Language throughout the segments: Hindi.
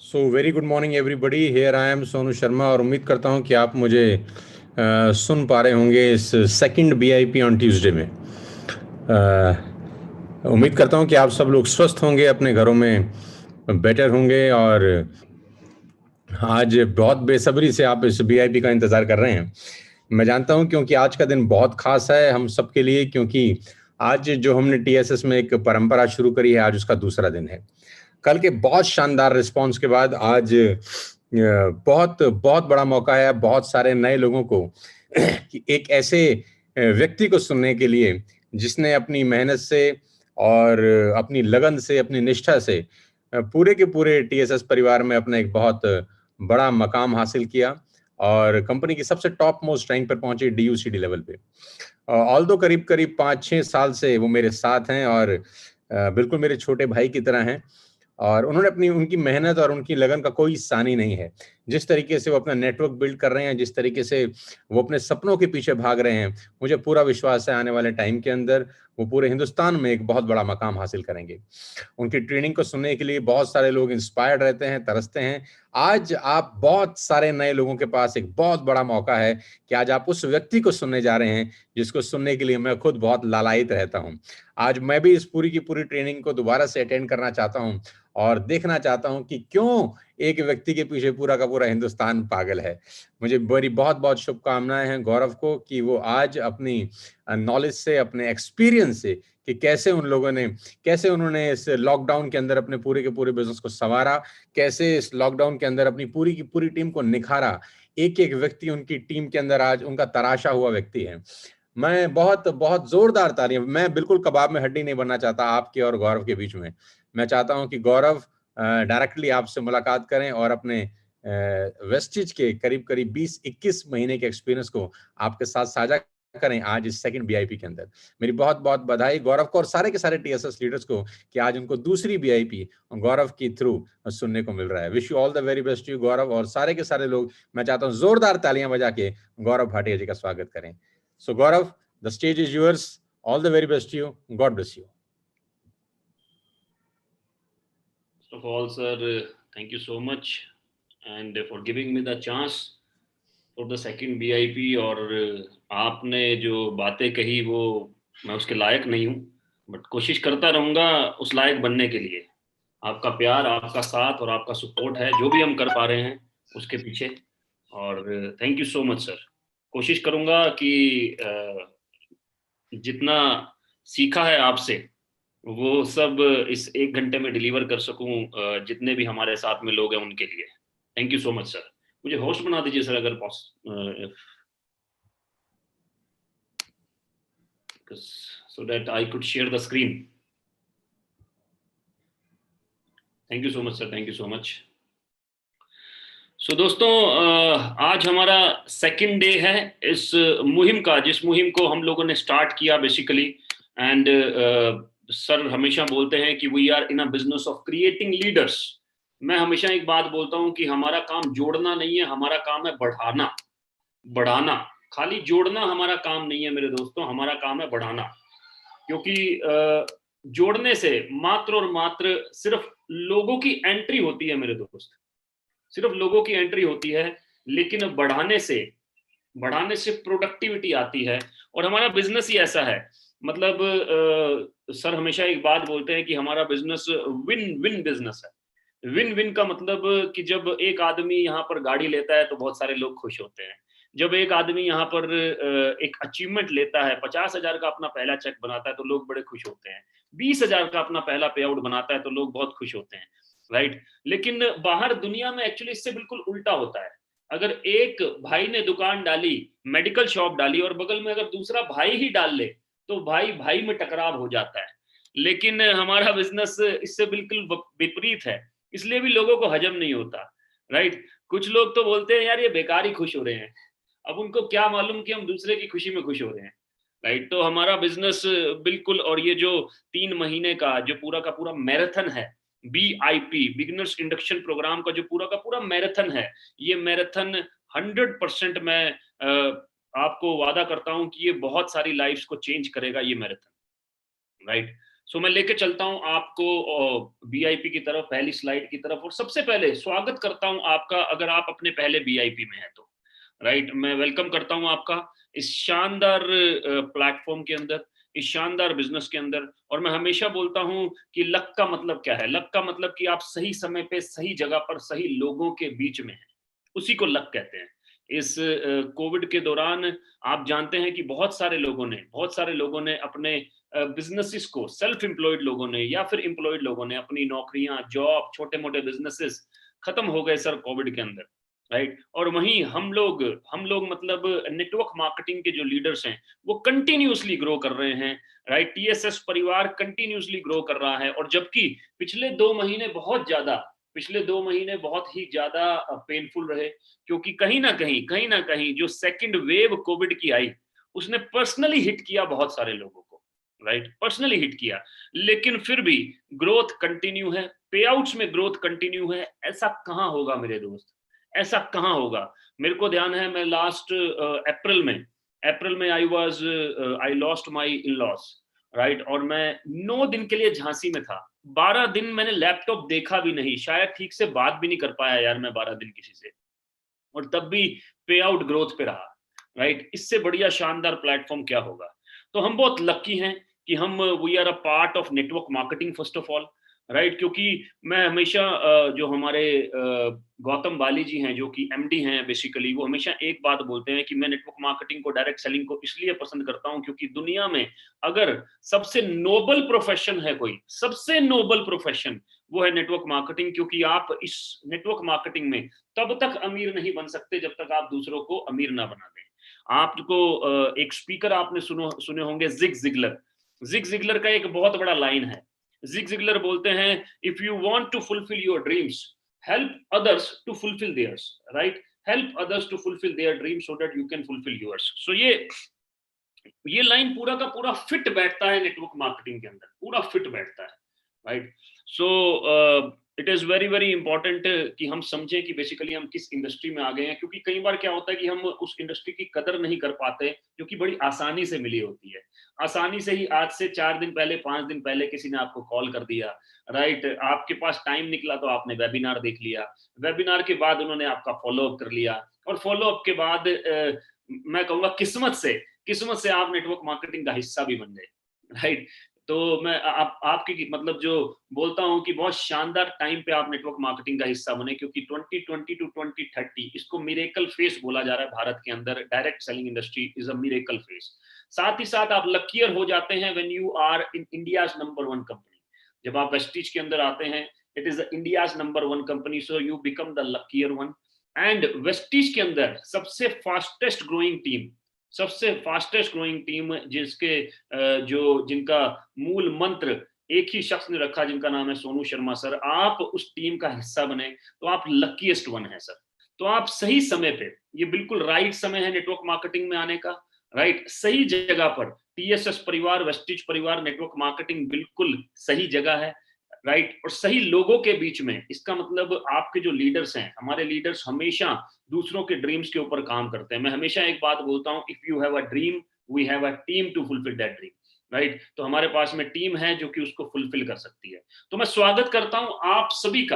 So very good morning everybody, here I am Sonu Sharma और उम्मीद करता हूँ कि आप मुझे सुन पा रहे होंगे इस सेकंड बीआईपी ऑन ट्यूसडे में। उम्मीद करता हूँ कि आप सब लोग स्वस्थ होंगे, अपने घरों में बेटर होंगे और आज बहुत बेसब्री से आप इस बीआईपी का इंतज़ार कर रहे हैं। मैं जानता हूँ क्योंकि आज का दिन बहुत खास है हम सबके लिए, क्योंकि आज जो हमने टीएसएस में एक परंपरा शुरू करी है, आज उसका दूसरा दिन है। कल के बहुत शानदार रिस्पांस के बाद आज बहुत बहुत बड़ा मौका है बहुत सारे नए लोगों को कि एक ऐसे व्यक्ति को सुनने के लिए जिसने अपनी मेहनत से और अपनी लगन से, अपनी निष्ठा से पूरे के पूरे टीएसएस परिवार में अपना एक बहुत बड़ा मकाम हासिल किया और कंपनी की सबसे टॉप मोस्ट रैंक पर पहुंची डीयूसीडी लेवल पे। ऑल दो करीब करीब 5-6 साल से वो मेरे साथ हैं और बिल्कुल मेरे छोटे भाई की तरह हैं और उन्होंने अपनी उनकी मेहनत और उनकी लगन का कोई सानी नहीं है। जिस तरीके से वो अपना नेटवर्क बिल्ड कर रहे हैं, जिस तरीके से वो अपने सपनों के पीछे भाग रहे हैं, मुझे पूरा विश्वास है आने वाले टाइम के अंदर वो पूरे हिंदुस्तान में एक बहुत बड़ा मकाम हासिल करेंगे। उनकी ट्रेनिंग को सुनने के लिए बहुत सारे लोग इंस्पायर्ड रहते हैं, तरसते हैं। आज आप बहुत सारे नए लोगों के पास एक बहुत बड़ा मौका है कि आज आप उस व्यक्ति को सुनने जा रहे हैं जिसको सुनने के लिए मैं खुद बहुत लालायित रहता हूं। आज मैं भी इस पूरी की पूरी ट्रेनिंग को दोबारा से अटेंड करना चाहता हूं और देखना चाहता हूं कि क्यों एक व्यक्ति के पीछे पूरा का पूरा हिंदुस्तान पागल है। मुझे बड़ी बहुत बहुत शुभकामनाएं हैं गौरव को कि वो आज अपनी नॉलेज से, अपने एक्सपीरियंस से, कि कैसे उन्होंने इस लॉकडाउन के अंदर अपने पूरे के पूरे बिजनेस को संवारा, कैसे इस लॉकडाउन के अंदर अपनी पूरी की पूरी टीम को निखारा। एक एक व्यक्ति उनकी टीम के अंदर आज उनका तराशा हुआ व्यक्ति है। मैं बहुत बहुत जोरदार तालियां, मैं बिल्कुल कबाब में हड्डी नहीं बनना चाहता आपके और गौरव के बीच में। मैं चाहता हूं कि गौरव डायरेक्टली आपसे मुलाकात करें और अपने वेस्टिज के करीब करीब 20-21 महीने के एक्सपीरियंस को आपके साथ साझा करें आज इस सेकंड बीआईपी के अंदर। मेरी बहुत बहुत बधाई गौरव को और सारे के सारे टीएसएस लीडर्स को कि आज उनको दूसरी बीआईपी गौरव की थ्रू सुनने को मिल रहा है। Wish you all the very best you Gaurav और सारे के सारे लोग। मैं चाहता हूं जोरदार तालियां बजा के गौरव भाटिया जी का स्वागत करें। So Gaurav, the stage is yours. All the very best to you. God bless you. First of all, sir, thank you so much and for giving me the chance for the second BIP। और आपने जो बातें कही वो मैं उसके लायक नहीं हूँ, बट कोशिश करता रहूँगा उस लायक बनने के लिए। आपका प्यार, आपका साथ और आपका सपोर्ट है जो भी हम कर पा रहे हैं उसके पीछे। और thank you so much sir. कोशिश करूँगा कि जितना सीखा है आपसे वो सब इस 1 घंटे में डिलीवर कर सकूं जितने भी हमारे साथ में लोग हैं उनके लिए। Thank you so much sir. मुझे होस्ट बना दीजिए सर अगर so that I could share the screen. Thank you so much sir, thank you so much. So दोस्तों, आज हमारा सेकंड डे है इस मुहिम का, जिस मुहिम को हम लोगों ने स्टार्ट किया बेसिकली। एंड सर हमेशा बोलते हैं कि we are in a business of creating leaders. मैं हमेशा एक बात बोलता हूं कि हमारा काम जोड़ना नहीं है, हमारा काम है बढ़ाना, बढ़ाना। खाली जोड़ना हमारा काम नहीं है मेरे दोस्तों, हमारा काम है बढ़ाना। क्योंकि जोड़ने से मात्र और मात्र सिर्फ लोगों की एंट्री होती है मेरे दोस्त, सिर्फ लोगों की एंट्री होती है। लेकिन बढ़ाने से प्रोडक्टिविटी आती है। और हमारा बिजनेस ही ऐसा है। मतलब सर हमेशा एक बात बोलते हैं कि हमारा बिजनेस विन विन बिजनेस है। विन विन का मतलब कि जब एक आदमी यहाँ पर गाड़ी लेता है तो बहुत सारे लोग खुश होते हैं। जब एक आदमी यहाँ पर एक अचीवमेंट लेता है, 50,000 का अपना पहला चेक बनाता है तो लोग बड़े खुश होते हैं। 20,000 का अपना पहला पे आउट बनाता है तो लोग बहुत खुश होते हैं, राइट। लेकिन बाहर दुनिया में एक्चुअली इससे बिल्कुल उल्टा होता है। अगर एक भाई ने दुकान डाली, मेडिकल शॉप डाली और बगल में अगर दूसरा भाई ही डाल ले तो भाई भाई में टकराव हो जाता है। लेकिन हमारा बिजनेस इससे बिल्कुल विपरीत है, इसलिए भी लोगों को हजम नहीं होता, राइट। कुछ लोग तो बोलते हैं यार ये बेकार ही खुश हो रहे हैं, अब उनको क्या मालूम कि हम दूसरे की खुशी में खुश हो रहे हैं, राइट। तो हमारा बिजनेस बिल्कुल, और ये जो 3 महीने का जो पूरा का पूरा मैराथन है, BIP बिगिनर्स इंडक्शन प्रोग्राम का जो पूरा का पूरा मैराथन है, ये मैराथन 100% मैं आपको वादा करता हूं कि ये बहुत सारी लाइफ्स को चेंज करेगा ये मैराथन, राइट। सो मैं लेके चलता हूं आपको वीआईपी की तरफ, पहली स्लाइड की तरफ। और सबसे पहले स्वागत करता हूं आपका, अगर आप अपने पहले वीआईपी में हैं तो राइट, मैं वेलकम करता हूं आपका इस शानदार प्लेटफॉर्म के अंदर, इस शानदार बिजनेस के अंदर। और मैं हमेशा बोलता हूं कि लक का मतलब क्या है? लक का मतलब कि आप सही समय पे सही जगह पर सही लोगों के बीच में हैं, उसी को लक कहते हैं। इस कोविड के दौरान आप जानते हैं कि बहुत सारे लोगों ने अपने बिजनेसेस को, सेल्फ एम्प्लॉयड लोगों ने या फिर एम्प्लॉयड लोगों ने अपनी नौकरियां, जॉब, छोटे मोटे बिजनेसेस खत्म हो गए सर कोविड के अंदर, राइट। और वहीं हम लोग मतलब नेटवर्क मार्केटिंग के जो लीडर्स हैं वो कंटिन्यूसली ग्रो कर रहे हैं, राइट। टीएसएस परिवार कंटिन्यूसली ग्रो कर रहा है। और जबकि पिछले 2 महीने बहुत ही ज्यादा पेनफुल रहे, क्योंकि कहीं ना कहीं जो सेकंड वेव कोविड की आई, उसने पर्सनली हिट किया बहुत सारे लोगों को, राइट, पर्सनली हिट किया। लेकिन फिर भी ग्रोथ कंटिन्यू है, पे आउट्स में ग्रोथ कंटिन्यू है। ऐसा कहां होगा मेरे दोस्त, ऐसा कहां होगा? मेरे को ध्यान है, मैं लास्ट अप्रैल में I lost my in loss, right. और मैं 9 दिन के लिए झांसी में था। 12 दिन मैंने लैपटॉप देखा भी नहीं, शायद ठीक से बात भी नहीं कर पाया यार मैं 12 दिन किसी से, और तब भी पे आउट ग्रोथ पे रहा, राइट। इससे बढ़िया शानदार प्लेटफॉर्म क्या होगा? तो हम बहुत लकी हैं कि हम we are a part of network marketing first of all, right. क्योंकि मैं हमेशा जो हमारे गौतम बाली जी हैं, जो कि एमडी हैं बेसिकली, वो हमेशा एक बात बोलते हैं कि मैं नेटवर्क मार्केटिंग को, डायरेक्ट सेलिंग को इसलिए पसंद करता हूं क्योंकि दुनिया में अगर सबसे नोबल प्रोफेशन है कोई, सबसे नोबल प्रोफेशन, वो है नेटवर्क मार्केटिंग। क्योंकि आप इस नेटवर्क मार्केटिंग में तब तक अमीर नहीं बन सकते जब तक आप दूसरों को अमीर ना बना दें। आपको एक स्पीकर आपने सुने होंगे, जिग जिगलर का एक बहुत बड़ा लाइन है। जिग जिगलर बोलते हैं, if you want to fulfil your dreams, help others to fulfil theirs, right. Help others to fulfil their dreams so that you can fulfil yours. So ये लाइन पूरा का पूरा फिट बैठता है नेटवर्क मार्केटिंग के अंदर, पूरा फिट बैठता है, right. So it is very very important कि हम समझें कि बेसिकली हम किस इंडस्ट्री में आ गए हैं। क्योंकि कई बार क्या होता है कि हम उस इंडस्ट्री की कदर नहीं कर पाते जो कि बड़ी आसानी से मिली होती है। आसानी से ही आज से 4 दिन पहले, 5 दिन पहले किसी ने आपको कॉल कर दिया, राइट। आपके पास टाइम निकला तो आपने वेबिनार देख लिया, वेबिनार के बाद उन्होंने आपका फॉलोअप कर लिया, और फॉलोअप के बाद मैं कहूँगा किस्मत से आप नेटवर्क मार्केटिंग का हिस्सा भी बन गए, राइट। तो मैं आपकी मतलब जो बोलता हूं कि बहुत शानदार टाइम पे आप नेटवर्क मार्केटिंग का हिस्सा बने, क्योंकि 2020 टू 2030 इसको मिरेकल फेस बोला जा रहा है भारत के अंदर। Direct selling industry is a miracle face. साथ ही साथ आप लकियर हो जाते हैं when you are in India's number 1 company. जब आप वेस्टीज के अंदर आते हैं, it is India's number 1 company, so you become the luckier one. And Vestige के अंदर सबसे फास्टेस्ट ग्रोइंग टीम जिनका मूल मंत्र एक ही शख्स ने रखा, जिनका नाम है सोनू शर्मा सर, आप उस टीम का हिस्सा बने तो आप लकीएस्ट वन है सर। तो आप सही समय पे, ये बिल्कुल राइट समय है नेटवर्क मार्केटिंग में आने का, राइट। सही जगह पर टीएसएस परिवार, वेस्टीज परिवार, नेटवर्क मार्केटिंग बिल्कुल सही जगह है, राइट। और सही लोगों के बीच में। इसका मतलब आपके जो लीडर्स हैं, हमारे लीडर्स हमेशा दूसरों के ड्रीम्स के ऊपर काम करते हैं। मैं हमेशा एक बात बोलता हूं, if you have a dream, we have a team to fulfil that dream, right. तो हमारे पास में टीम है जो कि उसको फुलफिल कर सकती है। तो मैं स्वागत करता हूं आप सभी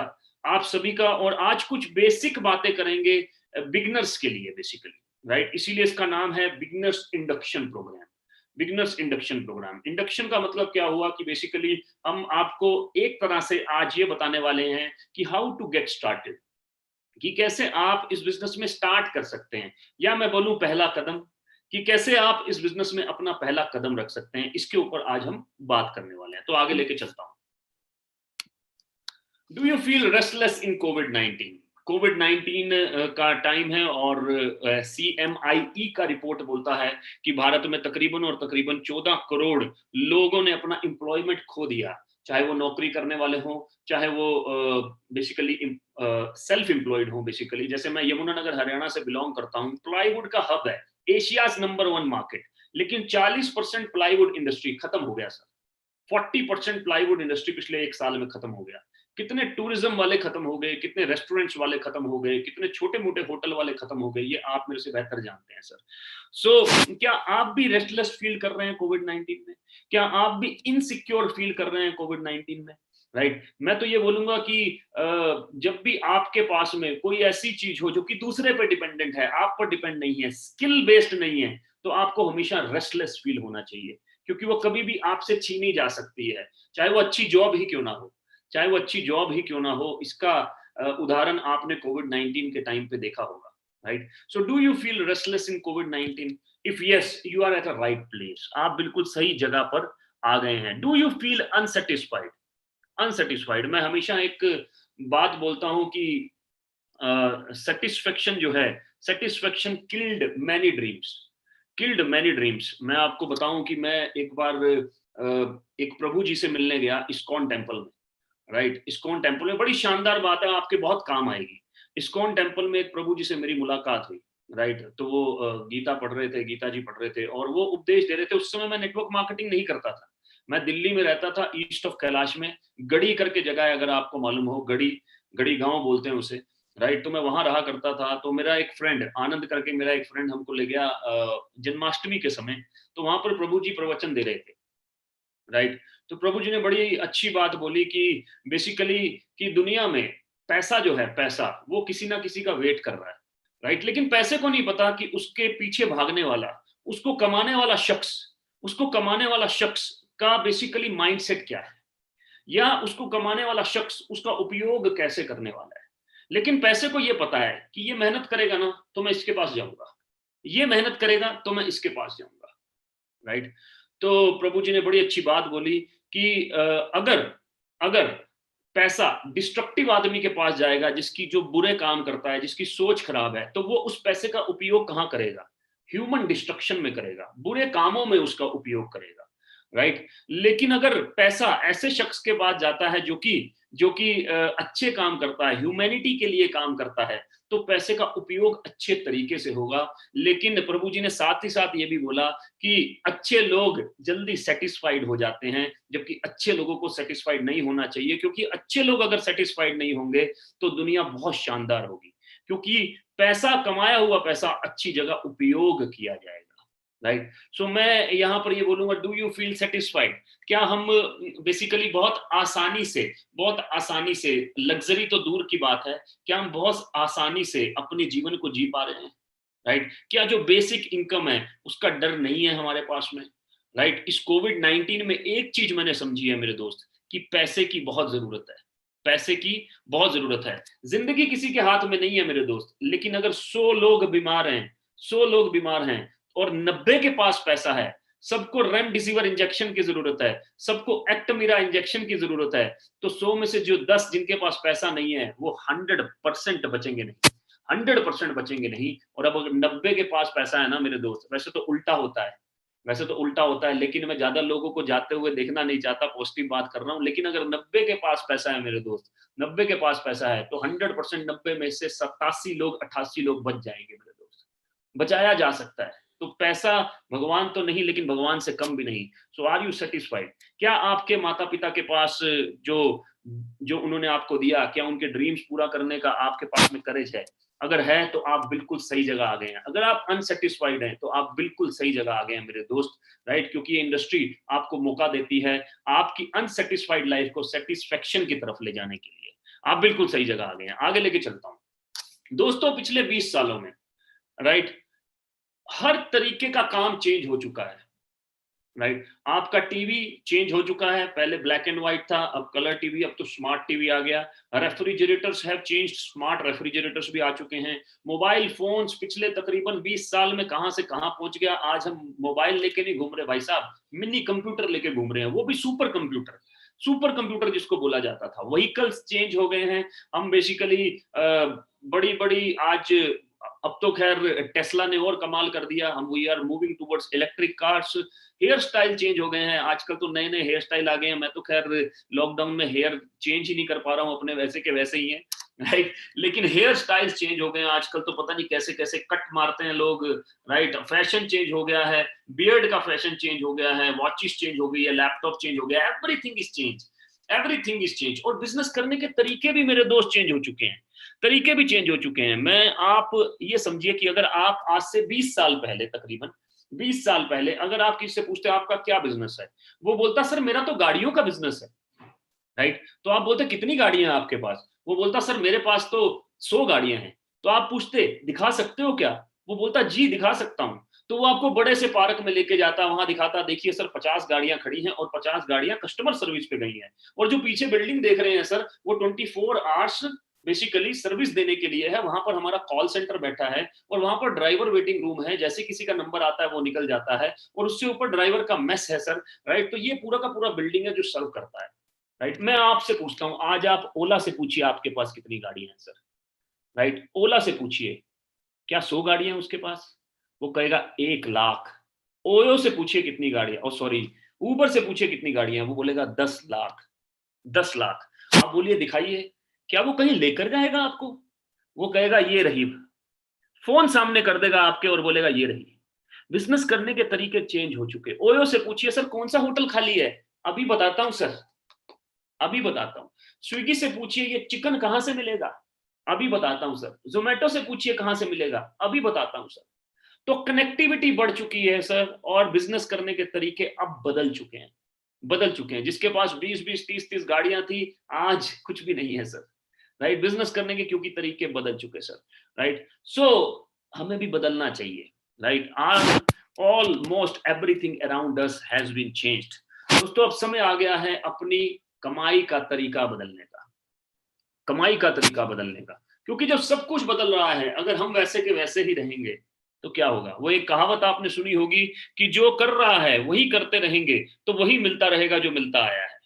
का। और आज कुछ बेसिक बातें करेंगे बिगनर्स के लिए बेसिकली, राइट। इसीलिए इसका नाम है बिगनर्स इंडक्शन प्रोग्राम। इंडक्शन का मतलब क्या हुआ कि बेसिकली हम आपको एक तरह से आज ये बताने वाले हैं कि हाउ टू गेट स्टार्टेड, कि कैसे आप इस बिजनेस में स्टार्ट कर सकते हैं, या मैं बोलूं पहला कदम, कि कैसे आप इस बिजनेस में अपना पहला कदम रख सकते हैं। इसके ऊपर आज हम बात करने वाले हैं। तो आगे लेके चलता हूं। डू यू फील रेस्टलेस इन कोविड-19 का टाइम है, और CMIE का रिपोर्ट बोलता है कि भारत में तकरीबन 14 करोड़ लोगों ने अपना एम्प्लॉयमेंट खो दिया। चाहे वो नौकरी करने वाले हों, चाहे वो बेसिकली सेल्फ एम्प्लॉयड हों। बेसिकली जैसे मैं यमुनानगर हरियाणा से बिलोंग करता हूं, प्लाईवुड का हब है, एशियाज नंबर 1 मार्केट, लेकिन 40% प्लाईवुड इंडस्ट्री खत्म हो गया सर। 40% प्लाईवुड इंडस्ट्री पिछले 1 साल में खत्म हो गया। कितने टूरिज्म वाले खत्म हो गए, कितने रेस्टोरेंट्स वाले खत्म हो गए, कितने छोटे मोटे होटल वाले खत्म हो गए, ये आप मेरे से बेहतर जानते हैं सर। क्या आप भी रेस्टलेस फील कर रहे हैं कोविड 19 में? क्या आप भी इनसिक्योर फील कर रहे हैं कोविड 19 में? राइट, मैं तो ये बोलूंगा कि जब भी आपके पास में कोई ऐसी चीज हो जो कि दूसरे पर डिपेंडेंट है, आप पर डिपेंड नहीं है, स्किल बेस्ड नहीं है, तो आपको हमेशा रेस्टलेस फील होना चाहिए, क्योंकि वो कभी भी आपसे छीनी जा सकती है, चाहे वो अच्छी जॉब ही क्यों ना हो, चाहे वो अच्छी जॉब ही क्यों ना हो। इसका उदाहरण आपने कोविड 19 के टाइम पे देखा होगा, right? So do you feel restless in COVID 19? If yes, you are at a right place, आप बिल्कुल सही जगह पर आ गए हैं। Do you feel unsatisfied? Unsatisfied, मैं हमेशा एक बात बोलता हूं कि सेटिस्फेक्शन जो है, satisfaction killed many dreams, killed many dreams. मैं आपको बताऊं कि मैं एक बार एक प्रभु जी से मिलने गया इस्कॉन टेम्पल में, राइट? इस्कॉन टेम्पल में बड़ी शानदार बात है, आपके बहुत काम आएगी। इस्कॉन टेम्पल में एक प्रभु जी से मेरी मुलाकात हुई, राइट? तो वो गीता पढ़ रहे थे, गीता जी पढ़ रहे थे, और वो उपदेश दे रहे थे। उस समय मैं नेटवर्क मार्केटिंग नहीं करता था, मैं दिल्ली में रहता था, ईस्ट ऑफ कैलाश में, गढ़ी करके जगह है, अगर आपको मालूम हो, गढ़ी, गढ़ी गांव बोलते हैं उसे, राइट? तो मैं वहां रहा करता था। तो मेरा एक फ्रेंड आनंद करके, मेरा एक फ्रेंड हमको ले गया जन्माष्टमी के समय। तो वहां पर प्रभु जी प्रवचन दे रहे थे, राइट? तो प्रभु जी ने बड़ी अच्छी बात बोली कि बेसिकली कि दुनिया में पैसा जो है, पैसा वो किसी ना किसी का वेट कर रहा है, राइट? लेकिन पैसे को नहीं पता कि उसके पीछे भागने वाला, उसको कमाने वाला शख्स, उसको कमाने वाला शख्स का बेसिकली माइंडसेट क्या है, या उसको कमाने वाला शख्स उसका उपयोग कैसे करने वाला है। लेकिन पैसे को यह पता है कि ये मेहनत करेगा ना तो मैं इसके पास जाऊंगा, ये मेहनत करेगा तो मैं इसके पास जाऊंगा, राइट? तो प्रभु जी ने बड़ी अच्छी बात बोली कि अगर अगर पैसा डिस्ट्रक्टिव आदमी के पास जाएगा, जिसकी जो बुरे काम करता है, जिसकी सोच खराब है, तो वो उस पैसे का उपयोग कहां करेगा? ह्यूमन डिस्ट्रक्शन में करेगा, बुरे कामों में उसका उपयोग करेगा, राइट? लेकिन अगर पैसा ऐसे शख्स के पास जाता है जो कि अच्छे काम करता है, ह्यूमैनिटी के लिए काम करता है, तो पैसे का उपयोग अच्छे तरीके से होगा। लेकिन प्रभु जी ने साथ ही साथ ये भी बोला कि अच्छे लोग जल्दी सेटिस्फाइड हो जाते हैं, जबकि अच्छे लोगों को सेटिस्फाइड नहीं होना चाहिए, क्योंकि अच्छे लोग अगर सेटिस्फाइड नहीं होंगे तो दुनिया बहुत शानदार होगी, क्योंकि पैसा, कमाया हुआ पैसा अच्छी जगह उपयोग किया जाएगा, राइट? सो मैं यहाँ पर ये बोलूंगा, डू यू फील सेटिस्फाइड? क्या हम बेसिकली बहुत आसानी से, लग्जरी तो दूर की बात है, क्या हम बहुत आसानी से अपने जीवन को जी पा रहे हैं, राइट? क्या जो बेसिक इनकम है उसका डर नहीं है हमारे पास में, राइट? इस कोविड 19 में एक चीज मैंने समझी है मेरे दोस्त, कि पैसे की बहुत जरूरत है, पैसे की बहुत जरूरत है। जिंदगी किसी के हाथ में नहीं है मेरे दोस्त, लेकिन अगर 100 लोग बीमार हैं, 100 लोग बीमार हैं और 90 के पास पैसा है, सबको रेमडेसिविर इंजेक्शन की जरूरत है, सबको एक्टमीरा इंजेक्शन की जरूरत है, तो 100 में से जो 10 जिनके पास पैसा नहीं है वो 100% बचेंगे नहीं, 100% बचेंगे नहीं। और अब अगर 90 के पास पैसा है ना मेरे दोस्त, वैसे तो उल्टा होता है, वैसे तो उल्टा होता है, लेकिन मैं ज्यादा लोगों को जाते हुए देखना नहीं चाहता, पॉजिटिव बात कर रहा हूँ। लेकिन अगर 90 के पास पैसा है मेरे दोस्त, 90 के पास पैसा है, तो 100% 90 में से 87 लोग, 88 लोग बच जाएंगे मेरे दोस्त, बचाया जा सकता है। तो पैसा भगवान तो नहीं, लेकिन भगवान से कम भी नहीं। सो आर यू सेटिस्फाइड? क्या आपके माता पिता के पास जो जो उन्होंने आपको दिया, क्या उनके ड्रीम्स पूरा करने का आपके पास में करेज है? अगर है तो आप बिल्कुल सही जगह आ गए हैं। अगर आप अनसेटिस्फाइड हैं तो आप बिल्कुल सही जगह आ गए हैं मेरे दोस्त, राइट? क्योंकि ये इंडस्ट्री आपको मौका देती है आपकी अनसेटिस्फाइड लाइफ को सेटिस्फेक्शन की तरफ ले जाने के लिए। आप बिल्कुल सही जगह आ गए हैं। आगे लेके चलता हूं दोस्तों, पिछले 20 सालों में, राइट, हर तरीके का काम चेंज हो चुका है, राइट? आपका टीवी चेंज हो चुका है, पहले ब्लैक एंड व्हाइट था, अब कलर टीवी, अब तो स्मार्ट टीवी आ गया। Refrigerators have changed, smart refrigerators भी आ चुके हैं। मोबाइल फोन्स पिछले तकरीबन 20 साल में कहां से कहां पहुंच गया। आज हम मोबाइल लेके नहीं घूम रहे भाई साहब, मिनी कंप्यूटर लेके घूम रहे हैं, वो भी सुपर कंप्यूटर, सुपर कंप्यूटर जिसको बोला जाता था। व्हीकल्स चेंज हो गए हैं। हम बेसिकली बड़ी बड़ी आज, अब तो खैर टेस्ला ने और कमाल कर दिया, हम we are moving towards electric cars. Hairstyle change हो गए हैं, आजकल तो नए नए हेयर स्टाइल आ गए हैं। मैं तो खैर लॉकडाउन में हेयर चेंज ही नहीं कर पा रहा हूँ, अपने वैसे के वैसे ही हैं, राइट? लेकिन हेयर स्टाइल चेंज हो गए हैं आजकल, तो पता नहीं कैसे कैसे कट मारते हैं लोग, राइट? फैशन चेंज हो गया है, बियर्ड का फैशन चेंज हो गया है, वॉचेस चेंज हो गई है, लैपटॉप चेंज हो गया है, everything is change. Everything is change. और बिजनेस करने के तरीके भी मेरे दोस्त चेंज हो चुके हैं, तरीके भी चेंज हो चुके हैं। मैं आप ये समझिए कि अगर आप आज से 20 साल पहले, तकरीबन 20 साल पहले अगर आप किसी से पूछते आपका क्या बिजनेस है, वो बोलता सर मेरा तो गाड़ियों का बिजनेस है, राइट। तो आप बोलते कितनी गाड़ियां हैं आपके पास, वो बोलता सर मेरे पास तो 100 गाड़ियां हैं। तो आप पूछते दिखा सकते हो क्या, वो बोलता जी दिखा सकता हूं। तो वो आपको बड़े से पार्क में लेके जाता, वहां दिखाता, देखिए सर 50 गाड़ियां खड़ी हैं और 50 गाड़ियां कस्टमर सर्विस पे गई हैं, और जो पीछे बिल्डिंग देख रहे हैं सर वो 24 आवर्स बेसिकली सर्विस देने के लिए है। वहां पर हमारा कॉल सेंटर बैठा है और वहां पर ड्राइवर वेटिंग रूम है, जैसे किसी का नंबर आता है वो निकल जाता है, और उससे ऊपर ड्राइवर का मेस है सर, राइट। तो ये पूरा का पूरा बिल्डिंग है जो सर्व करता है, राइट। मैं आपसे पूछता हूं, आज आप ओला से पूछिए आपके पास कितनी गाड़ियां हैं सर, राइट। ओला से पूछिए क्या 100 गाड़ियां हैं उसके पास, वो कहेगा 1 लाख। ओयो से पूछिए कितनी गाड़ियां, और सॉरी उबर से पूछिए कितनी गाड़ियां हैं, वो बोलेगा 10 लाख। 10 लाख। आप बोलिए दिखाइए, क्या वो कहीं लेकर जाएगा आपको, वो कहेगा ये रही, फोन सामने कर देगा आपके और बोलेगा ये रही। बिजनेस करने के तरीके चेंज हो चुके। ओयो से पूछिए सर कौन सा होटल खाली है, अभी बताता हूं सर, अभी बताता हूं। स्विगी से पूछिए ये चिकन कहां से मिलेगा, अभी बताता हूं सर। जोमेटो से पूछिए कहां से मिलेगा, अभी बताता हूं सर। तो कनेक्टिविटी बढ़ चुकी है सर, और बिजनेस करने के तरीके अब बदल चुके हैं, बदल चुके हैं। जिसके पास 20-20, 30-30 गाड़ियां थी, आज कुछ भी नहीं है सर, राइट। बिजनेस करने के क्योंकि तरीके बदल चुके सर, राइट। सो हमें भी बदलना चाहिए, right. Almost everything around us has been changed. दोस्तों अब समय आ गया है अपनी कमाई का तरीका बदलने का, कमाई का तरीका बदलने का। क्योंकि जब सब कुछ बदल रहा है, अगर हम वैसे के वैसे ही रहेंगे तो क्या होगा। वो एक कहावत आपने सुनी होगी कि जो कर रहा है वही करते रहेंगे तो वही मिलता रहेगा जो मिलता आया है,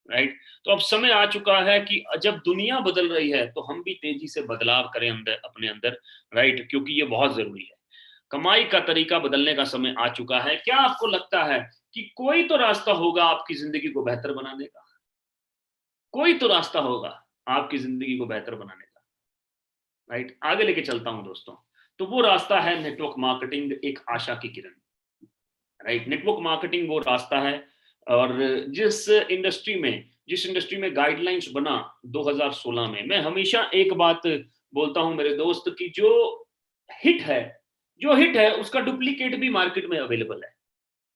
राइट। तो अब समय आ चुका है कि जब दुनिया बदल रही है तो हम भी तेजी से बदलाव करें अंदर, अपने अंदर, राइट। क्योंकि ये बहुत जरूरी है। कमाई का तरीका बदलने का समय आ चुका है। क्या आपको लगता है कि कोई तो रास्ता होगा आपकी जिंदगी को बेहतर बनाने का, कोई तो रास्ता होगा आपकी जिंदगी को बेहतर बनाने का, राइट। आगे लेके चलता हूं दोस्तों। तो वो रास्ता है नेटवर्क मार्केटिंग, एक आशा की किरण, राइट। नेटवर्क मार्केटिंग वो रास्ता है, और जिस इंडस्ट्री में गाइडलाइंस बना 2016 में, मैं हमेशा एक बात बोलता हूं मेरे दोस्त की हिट है जो हिट है उसका डुप्लीकेट भी मार्केट में अवेलेबल है,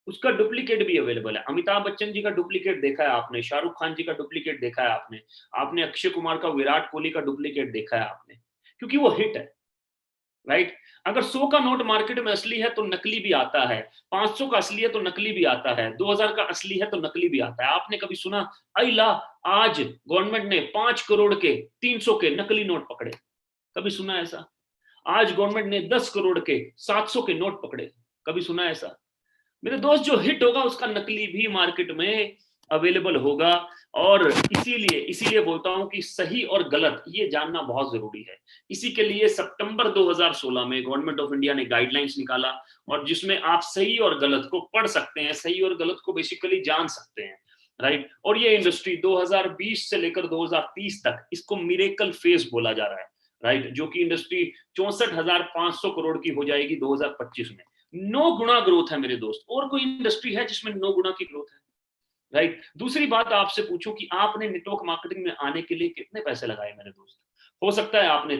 उसका डुप्लीकेट भी अवेलेबल है। अमिताभ बच्चन जी का डुप्लीकेट देखा है आपने, शाहरुख खान जी का डुप्लीकेट देखा है आपने, आपने अक्षय कुमार का, विराट कोहली का डुप्लीकेट देखा है आपने, क्योंकि वो हिट है, राइट। अगर 100 का नोट मार्केट में असली है तो नकली भी आता है, 500 का असली है तो नकली भी आता है, 2000 का असली है तो नकली भी आता है। आपने कभी सुना अला आज गवर्नमेंट ने 5 करोड़ के 300 के नकली नोट पकड़े, कभी सुना ऐसा? आज गवर्नमेंट ने 10 करोड़ के 700 के नोट पकड़े, कभी सुना ऐसा? मेरे दोस्त जो हिट होगा उसका नकली भी मार्केट में अवेलेबल होगा। और इसीलिए इसीलिए बोलता हूं कि सही और गलत ये जानना बहुत जरूरी है। इसी के लिए सितंबर 2016 में गवर्नमेंट ऑफ इंडिया ने गाइडलाइंस निकाला, और जिसमें आप सही और गलत को पढ़ सकते हैं, सही और गलत को बेसिकली जान सकते हैं, राइट। और ये इंडस्ट्री 2020 से लेकर 2030 तक इसको मिरेकल फेज बोला जा रहा है, राइट। जो कि इंडस्ट्री 64,500 करोड़ की हो जाएगी 2025 में। 9 गुना ग्रोथ है मेरे दोस्त, और कोई इंडस्ट्री है जिसमें 9 गुना की ग्रोथ है, राइट। दूसरी बात आपसे पूछूं कि आपने नेटवर्क मार्केटिंग में आने के लिए कितने पैसे लगाए मेरे दोस्त। हो सकता है आपने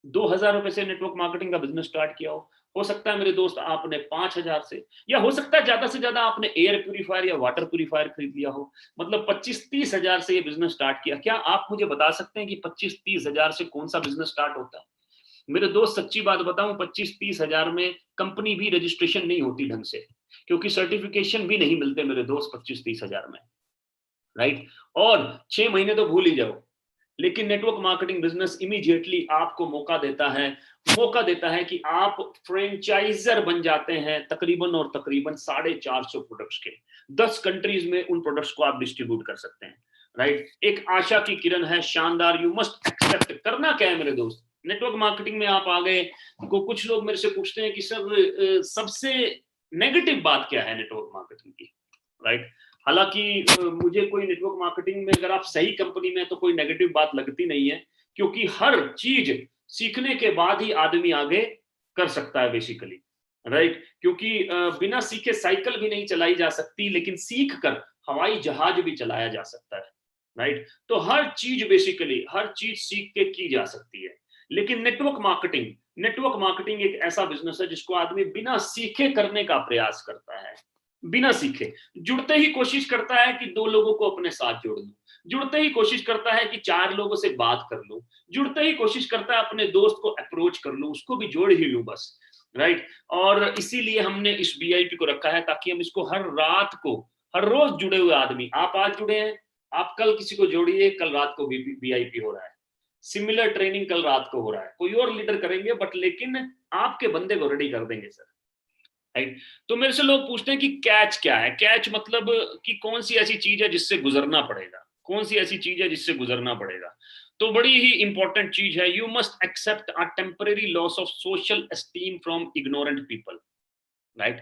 2,000 रुपए से नेटवर्क मार्केटिंग का बिजनेस स्टार्ट किया हो सकता है मेरे दोस्त आपने 5,000 से, या हो सकता है ज्यादा से ज्यादा आपने एयर प्यूरिफायर या वाटर प्यूरिफायर खरीद लिया हो, मतलब 25-30 हजार से ये बिजनेस स्टार्ट किया। क्या आप मुझे बता सकते हैं कि 25-30 हजार से कौन सा बिजनेस स्टार्ट होता है? मेरे दोस्त सच्ची बात बताऊं, 25-30 हजार में कंपनी भी रजिस्ट्रेशन नहीं होती ढंग से, क्योंकि सर्टिफिकेशन भी नहीं मिलते मेरे दोस्त 25-30 हजार में, राइट। और 6 महीने तो भूल ही जाओ। लेकिन नेटवर्क मार्केटिंग बिजनेस इमीडिएटली आपको मौका देता है कि आप फ्रेंचाइजर बन जाते हैं तकरीबन और तकरीबन 450 प्रोडक्ट्स के। 10 कंट्रीज में उन प्रोडक्ट्स को आप डिस्ट्रीब्यूट कर सकते हैं, राइट। एक आशा की किरण है, शानदार। You must accept. करना क्या है मेरे दोस्त, नेटवर्क मार्केटिंग में आप आ गए, कुछ लोग मेरे से पूछते हैं कि सर सबसे नेगेटिव बात क्या है नेटवर्क मार्केटिंग की, राइट। हालांकि मुझे कोई नेटवर्क मार्केटिंग में अगर आप सही कंपनी में तो कोई नेगेटिव बात लगती नहीं है, क्योंकि हर चीज सीखने के बाद ही आदमी आगे कर सकता है बेसिकली, राइट। क्योंकि बिना सीखे साइकिल भी नहीं चलाई जा सकती, लेकिन सीख कर हवाई जहाज भी चलाया जा सकता है, राइट? तो हर चीज बेसिकली, हर चीज सीख के की जा सकती है। लेकिन नेटवर्क मार्केटिंग एक ऐसा बिजनेस है जिसको आदमी बिना सीखे करने का प्रयास करता है, बिना सीखे। जुड़ते ही कोशिश करता है कि 2 लोगों को अपने साथ जोड़ लूं, जुड़ते ही कोशिश करता है कि 4 लोगों से बात कर लूं, जुड़ते ही कोशिश करता है अपने दोस्त को अप्रोच कर लूं, उसको भी जोड़ ही लूं बस, राइट? और इसीलिए हमने इस वीआईपी को रखा है ताकि हम इसको हर रात को, हर रोज जुड़े हुए आदमी, आप आज जुड़े हैं, आप कल किसी को जोड़िए, कल रात को वीआईपी हो रहा है। सिमिलर ट्रेनिंग कल रात को हो रहा है, कोई और लीडर करेंगे बट लेकिन आपके बंदे को रेडी कर देंगे सर, राइट? तो मेरे से लोग पूछते हैं कि कैच क्या है? कैच मतलब कि कौन सी ऐसी चीज है जिससे गुजरना पड़ेगा, कौन सी ऐसी चीज है जिससे गुजरना पड़ेगा? तो बड़ी ही इंपॉर्टेंट चीज है, you must accept a temporary loss of social esteem from ignorant people, right?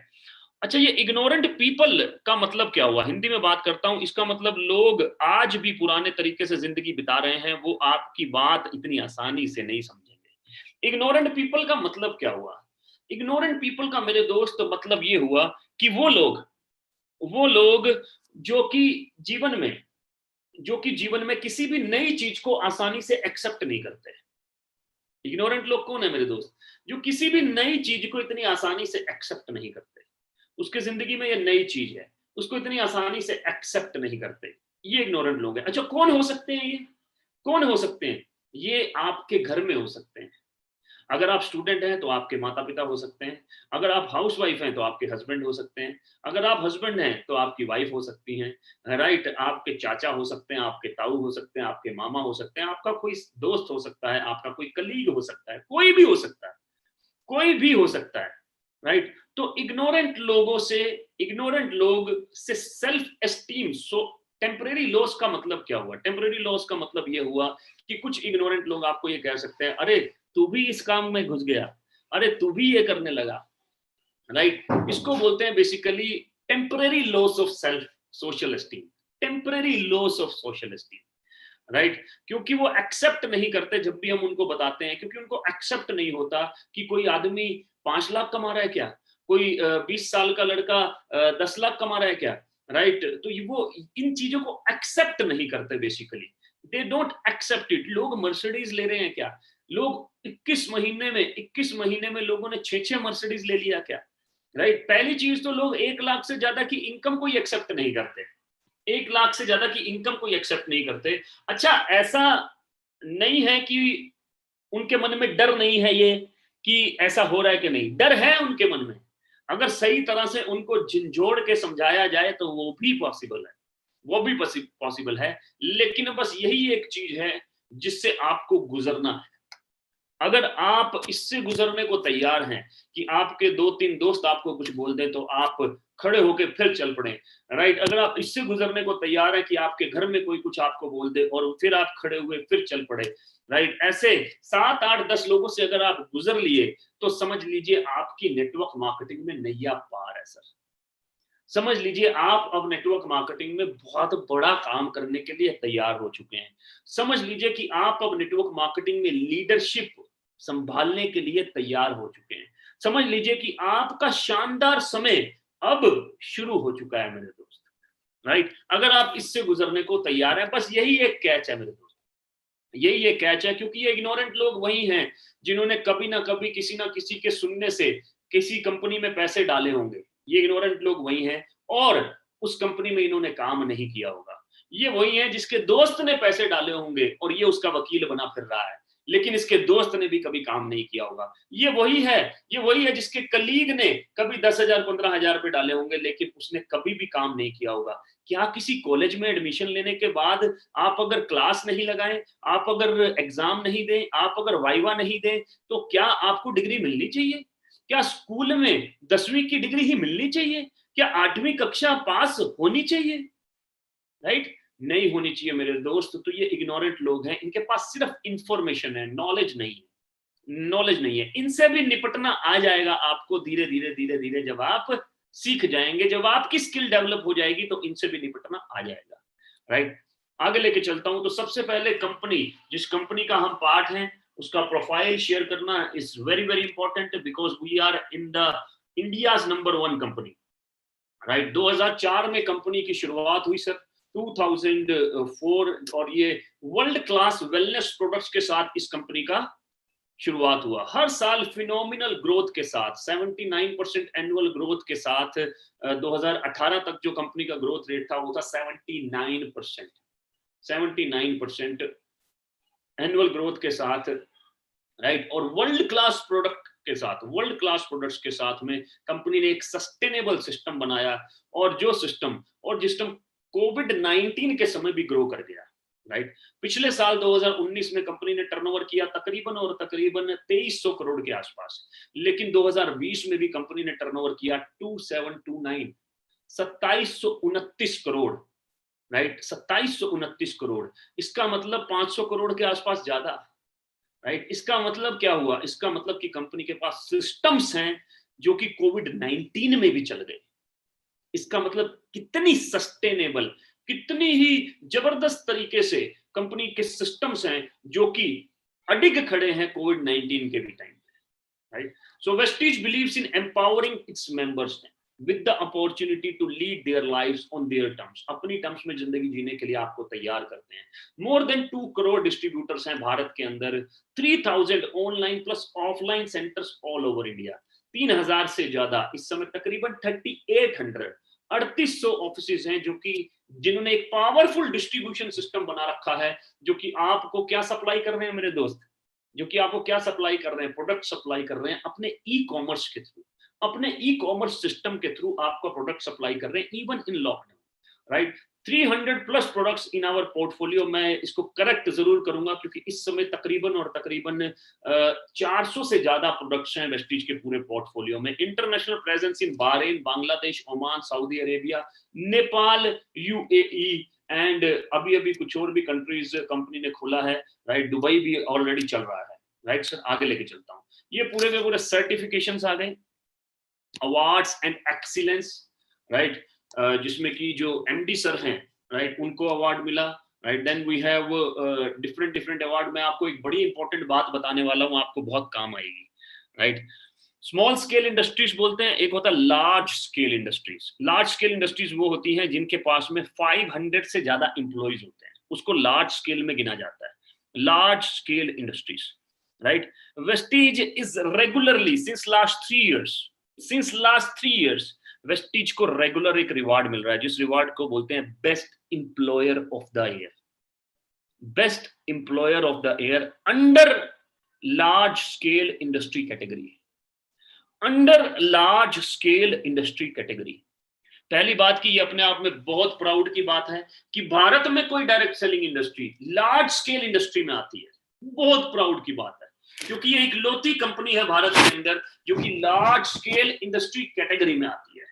अच्छा, ये इग्नोरेंट पीपल का मतलब क्या हुआ? हिंदी में बात करता हूं, इसका मतलब लोग आज भी पुराने तरीके से जिंदगी बिता रहे हैं, वो आपकी बात इतनी आसानी से नहीं समझेंगे। इग्नोरेंट पीपल का मतलब क्या हुआ? इग्नोरेंट पीपल का मेरे दोस्त मतलब ये हुआ कि वो लोग जो कि जीवन में किसी भी नई चीज को आसानी से एक्सेप्ट नहीं करते। इग्नोरेंट लोग कौन है मेरे दोस्त? जो किसी भी नई चीज को इतनी आसानी से एक्सेप्ट नहीं करते। उसके जिंदगी में ये नई चीज है, उसको इतनी आसानी से एक्सेप्ट नहीं करते, ये इग्नोरेंट लोग हैं। अच्छा, कौन हो सकते हैं ये? कौन हो सकते हैं? ये आपके घर में हो सकते हैं। अगर आप स्टूडेंट हैं तो आपके माता पिता हो सकते हैं, अगर आप हाउस वाइफ हैं तो आपके हस्बैंड हो सकते हैं, अगर आप हस्बैंड हैं तो आपकी वाइफ हो सकती हैं, राइट? आपके चाचा हो सकते हैं, आपके ताऊ हो सकते हैं, आपके मामा हो सकते हैं, आपका कोई दोस्त हो सकता है, आपका कोई कलीग हो सकता है, कोई भी हो सकता है, कोई भी हो सकता है, राइट? तो इग्नोरेंट लोग से सेल्फ एस्टीम, सो टेम्परेरी लॉस का मतलब क्या हुआ? टेम्परेरी लॉस का मतलब ये हुआ कि कुछ इग्नोरेंट लोग आपको ये कह सकते हैं, अरे तू भी इस काम में घुस गया, अरे तू भी ये करने लगा, राइट? इसको बोलते हैं basically temporary loss of self social esteem, temporary loss of social esteem, right? क्योंकि वो एक्सेप्ट नहीं करते जब भी हम उनको बताते हैं, क्योंकि उनको एक्सेप्ट नहीं होता कि कोई आदमी 5 लाख कमा रहा है क्या, कोई 20 साल का लड़का 10 लाख कमा रहा है क्या, राइट? तो वो इन चीजों को एक्सेप्ट नहीं करते basically, they don't accept it. लोग मर्सिडीज ले रहे हैं क्या? लोग 21 महीने में लोगों ने 6 मर्सिडीज ले लिया क्या, राइट? पहली चीज तो लोग 1 लाख से ज्यादा की इनकम को ही एक्सेप्ट नहीं करते, 1 लाख से ज्यादा की इनकम को एक्सेप्ट नहीं करते। अच्छा, ऐसा नहीं है कि उनके मन में डर नहीं है ये कि ऐसा हो रहा है कि नहीं, डर है उनके मन में। अगर सही तरह से उनको झिंझोड़ के समझाया जाए तो वो भी पॉसिबल है, वो भी पॉसिबल है। लेकिन बस यही एक चीज है जिससे आपको गुजरना है। अगर आप इससे गुजरने को तैयार हैं कि आपके 2-3 दोस्त आपको कुछ बोल दें तो आप खड़े होके फिर चल पड़े, राइट? अगर आप इससे गुजरने को तैयार हैं कि आपके घर में कोई कुछ आपको बोल दे और फिर आप खड़े हुए फिर चल पड़े, राइट? ऐसे 7-8-10 लोगों से अगर आप गुजर लिए तो समझ लीजिए आपकी नेटवर्क मार्केटिंग में नैया पार है सर। समझ लीजिए आप अब नेटवर्क मार्केटिंग में बहुत बड़ा काम करने के लिए तैयार हो चुके हैं। समझ लीजिए कि आप अब नेटवर्क मार्केटिंग में लीडरशिप संभालने के लिए तैयार हो चुके हैं। समझ लीजिए कि आपका शानदार समय अब शुरू हो चुका है मेरे दोस्त, राइट? अगर आप इससे गुजरने को तैयार हैं, बस यही एक कैच है मेरे दोस्त, यही एक कैच है। क्योंकि ये इग्नोरेंट लोग वही हैं जिन्होंने कभी ना कभी किसी ना किसी के सुनने से किसी कंपनी में पैसे डाले होंगे। ये इग्नोरेंट लोग वही हैं और उस कंपनी में इन्होंने काम नहीं किया होगा। ये वही है जिसके दोस्त ने पैसे डाले होंगे और ये उसका वकील बना फिर रहा है, लेकिन इसके दोस्त ने भी कभी काम नहीं किया होगा। ये वही है जिसके कलीग ने कभी 10,000 15,000 रुपए डाले होंगे, लेकिन उसने कभी भी काम नहीं किया होगा। क्या किसी कॉलेज में एडमिशन लेने के बाद आप अगर क्लास नहीं लगाएं, आप अगर एग्जाम नहीं दें, आप अगर वाइवा नहीं दें, तो क्या आपको डिग्री मिलनी चाहिए? क्या स्कूल में 10वीं की डिग्री ही मिलनी चाहिए? क्या 8वीं कक्षा पास होनी चाहिए? राइट? नहीं होनी चाहिए मेरे दोस्त। तो ये इग्नोरेंट लोग हैं, इनके पास सिर्फ इंफॉर्मेशन है, नॉलेज नहीं है, नॉलेज नहीं है। इनसे भी निपटना आ जाएगा आपको धीरे धीरे धीरे धीरे, जब आप सीख जाएंगे, जब आपकी स्किल डेवलप हो जाएगी तो इनसे भी निपटना आ जाएगा, राइट? आगे लेके चलता हूं। तो सबसे पहले कंपनी, जिस कंपनी का हम पार्ट हैं, उसका प्रोफाइल शेयर करना is very very important, because we are in the India's number 1 company, right. 2004 में कंपनी की शुरुआत हुई सर, 2004, और ये वर्ल्ड क्लास वेलनेस प्रोडक्ट्स के साथ इस कंपनी का शुरुआत हुआ। हर साल फिनोमिनल ग्रोथ के साथ 79% एनुअल ग्रोथ के साथ 2018 तक जो कंपनी का ग्रोथ रेट था वो था 79%। 79% एनुअल ग्रोथ के साथ, राइट। और वर्ल्ड क्लास प्रोडक्ट के साथ, वर्ल्ड क्लास प्रोडक्ट्स के साथ में कंपनी ने एक सस्टेनेबल सिस्टम बनाया, और जो सिस्टम कोविड-19 के समय भी ग्रो कर गया, राइट। पिछले साल 2019 में कंपनी ने टर्नओवर किया तकरीबन 2300 करोड़ के आसपास, लेकिन 2020 में भी कंपनी ने टर्नओवर किया 2729 2729 करोड़, राइट। 2729 करोड़, इसका मतलब 500 करोड़ के आसपास ज्यादा, राइट। इसका मतलब क्या हुआ? इसका मतलब कि कंपनी के पास सिस्टम्स हैं जो कि कोविड-19 में भी चल गए। इसका मतलब कितनी सस्टेनेबल, कितनी ही जबरदस्त तरीके से कंपनी के सिस्टम्स हैं जो कि अडिग खड़े हैं कोविड-19 के भी टाइम पे, right. So Vestige believes in empowering its members with the opportunity to lead their lives on their terms। अपनी टर्म्स में जिंदगी जीने के लिए आपको तैयार करते हैं। मोर देन 2 करोड़ डिस्ट्रीब्यूटर्स हैं भारत के अंदर, 3000 online plus offline centres all over India, 3000 से ज्यादा, इस समय तकरीबन 3800 ऑफिसेज हैं जो कि जिन्होंने एक पावरफुल डिस्ट्रीब्यूशन सिस्टम बना रखा है, जो कि आपको क्या सप्लाई कर रहे हैं मेरे दोस्त, जो कि आपको क्या सप्लाई कर रहे हैं? प्रोडक्ट सप्लाई कर रहे हैं अपने ई कॉमर्स के थ्रू, अपने ई कॉमर्स सिस्टम के थ्रू आपको प्रोडक्ट सप्लाई कर रहे हैं even in lockdown, right. 300 plus products in our portfolio. मैं इसको करेक्ट जरूर करूंगा क्योंकि इस समय तकरीबन 400 से ज्यादा प्रोडक्ट्स हैं वेस्टीज के पूरे पोर्टफोलियो में। International presence in Bahrain, Bangladesh, Oman, Saudi Arabia, Nepal, UAE, and अभी अभी कुछ और भी कंट्रीज कंपनी ने खोला है, राइट। दुबई भी ऑलरेडी चल रहा है, राइट सर। आगे लेके चलता हूँ। ये पूरे के पूरे सर्टिफिकेशंस आ गए, अवार्ड्स एंड एक्सीलेंस, राइट, जिसमें कि जो एमडी सर हैं, राइट, उनको अवार्ड मिला, right. Then we have different award. मैं आपको एक बड़ी इंपॉर्टेंट बात बताने वाला हूँ, आपको बहुत काम आएगी, राइट। स्मॉल स्केल इंडस्ट्रीज बोलते हैं, एक होता है large scale industries. Large scale industries वो होती हैं जिनके पास में 500 से ज्यादा एम्प्लॉइज होते हैं, उसको लार्ज स्केल में गिना जाता है, large scale industries, right. Vestige is regularly since last 3 years Vestige को रेगुलर एक रिवार्ड मिल रहा है, जिस रिवार्ड को बोलते हैं best employer of the year, best employer of the year under large scale industry category, under large scale industry category. पहली बात की ये अपने आप में बहुत प्राउड की बात है कि भारत में कोई direct selling industry large scale industry में आती है, बहुत प्राउड की बात है, क्योंकि ये इकलौती कंपनी है भारत के अंदर जो कि लार्ज स्केल इंडस्ट्री कैटेगरी में आती है।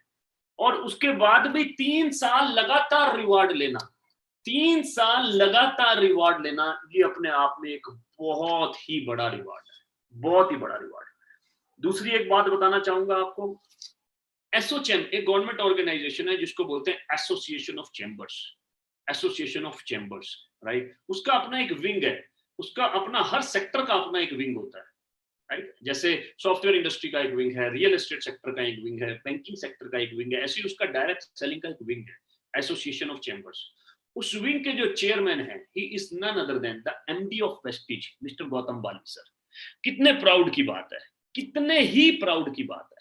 और उसके बाद भी 3 साल लगातार रिवार्ड लेना, 3 साल लगातार रिवार्ड लेना, ये अपने आप में एक बहुत ही बड़ा रिवार्ड है, बहुत ही बड़ा रिवार्ड। दूसरी एक बात बताना चाहूंगा आपको, एसोचेम एक गवर्नमेंट ऑर्गेनाइजेशन है जिसको बोलते हैं association of chambers, association of chambers, right. उसका अपना एक विंग है, उसका अपना, हर सेक्टर का अपना एक विंग होता है, राइट। जैसे सॉफ्टवेयर इंडस्ट्री का एक विंग है, रियल एस्टेट सेक्टर का एक विंग है, बैंकिंग सेक्टर का एक विंग है, ऐसे ही उसका डायरेक्ट सेलिंग का एक विंग है, एसोसिएशन ऑफ चैम्बर्स। उस विंग के जो चेयरमैन है, he is none other than the MD of Vestige, mister Gautam Bali sir. कितने प्राउड की बात है, कितने ही प्राउड की बात है,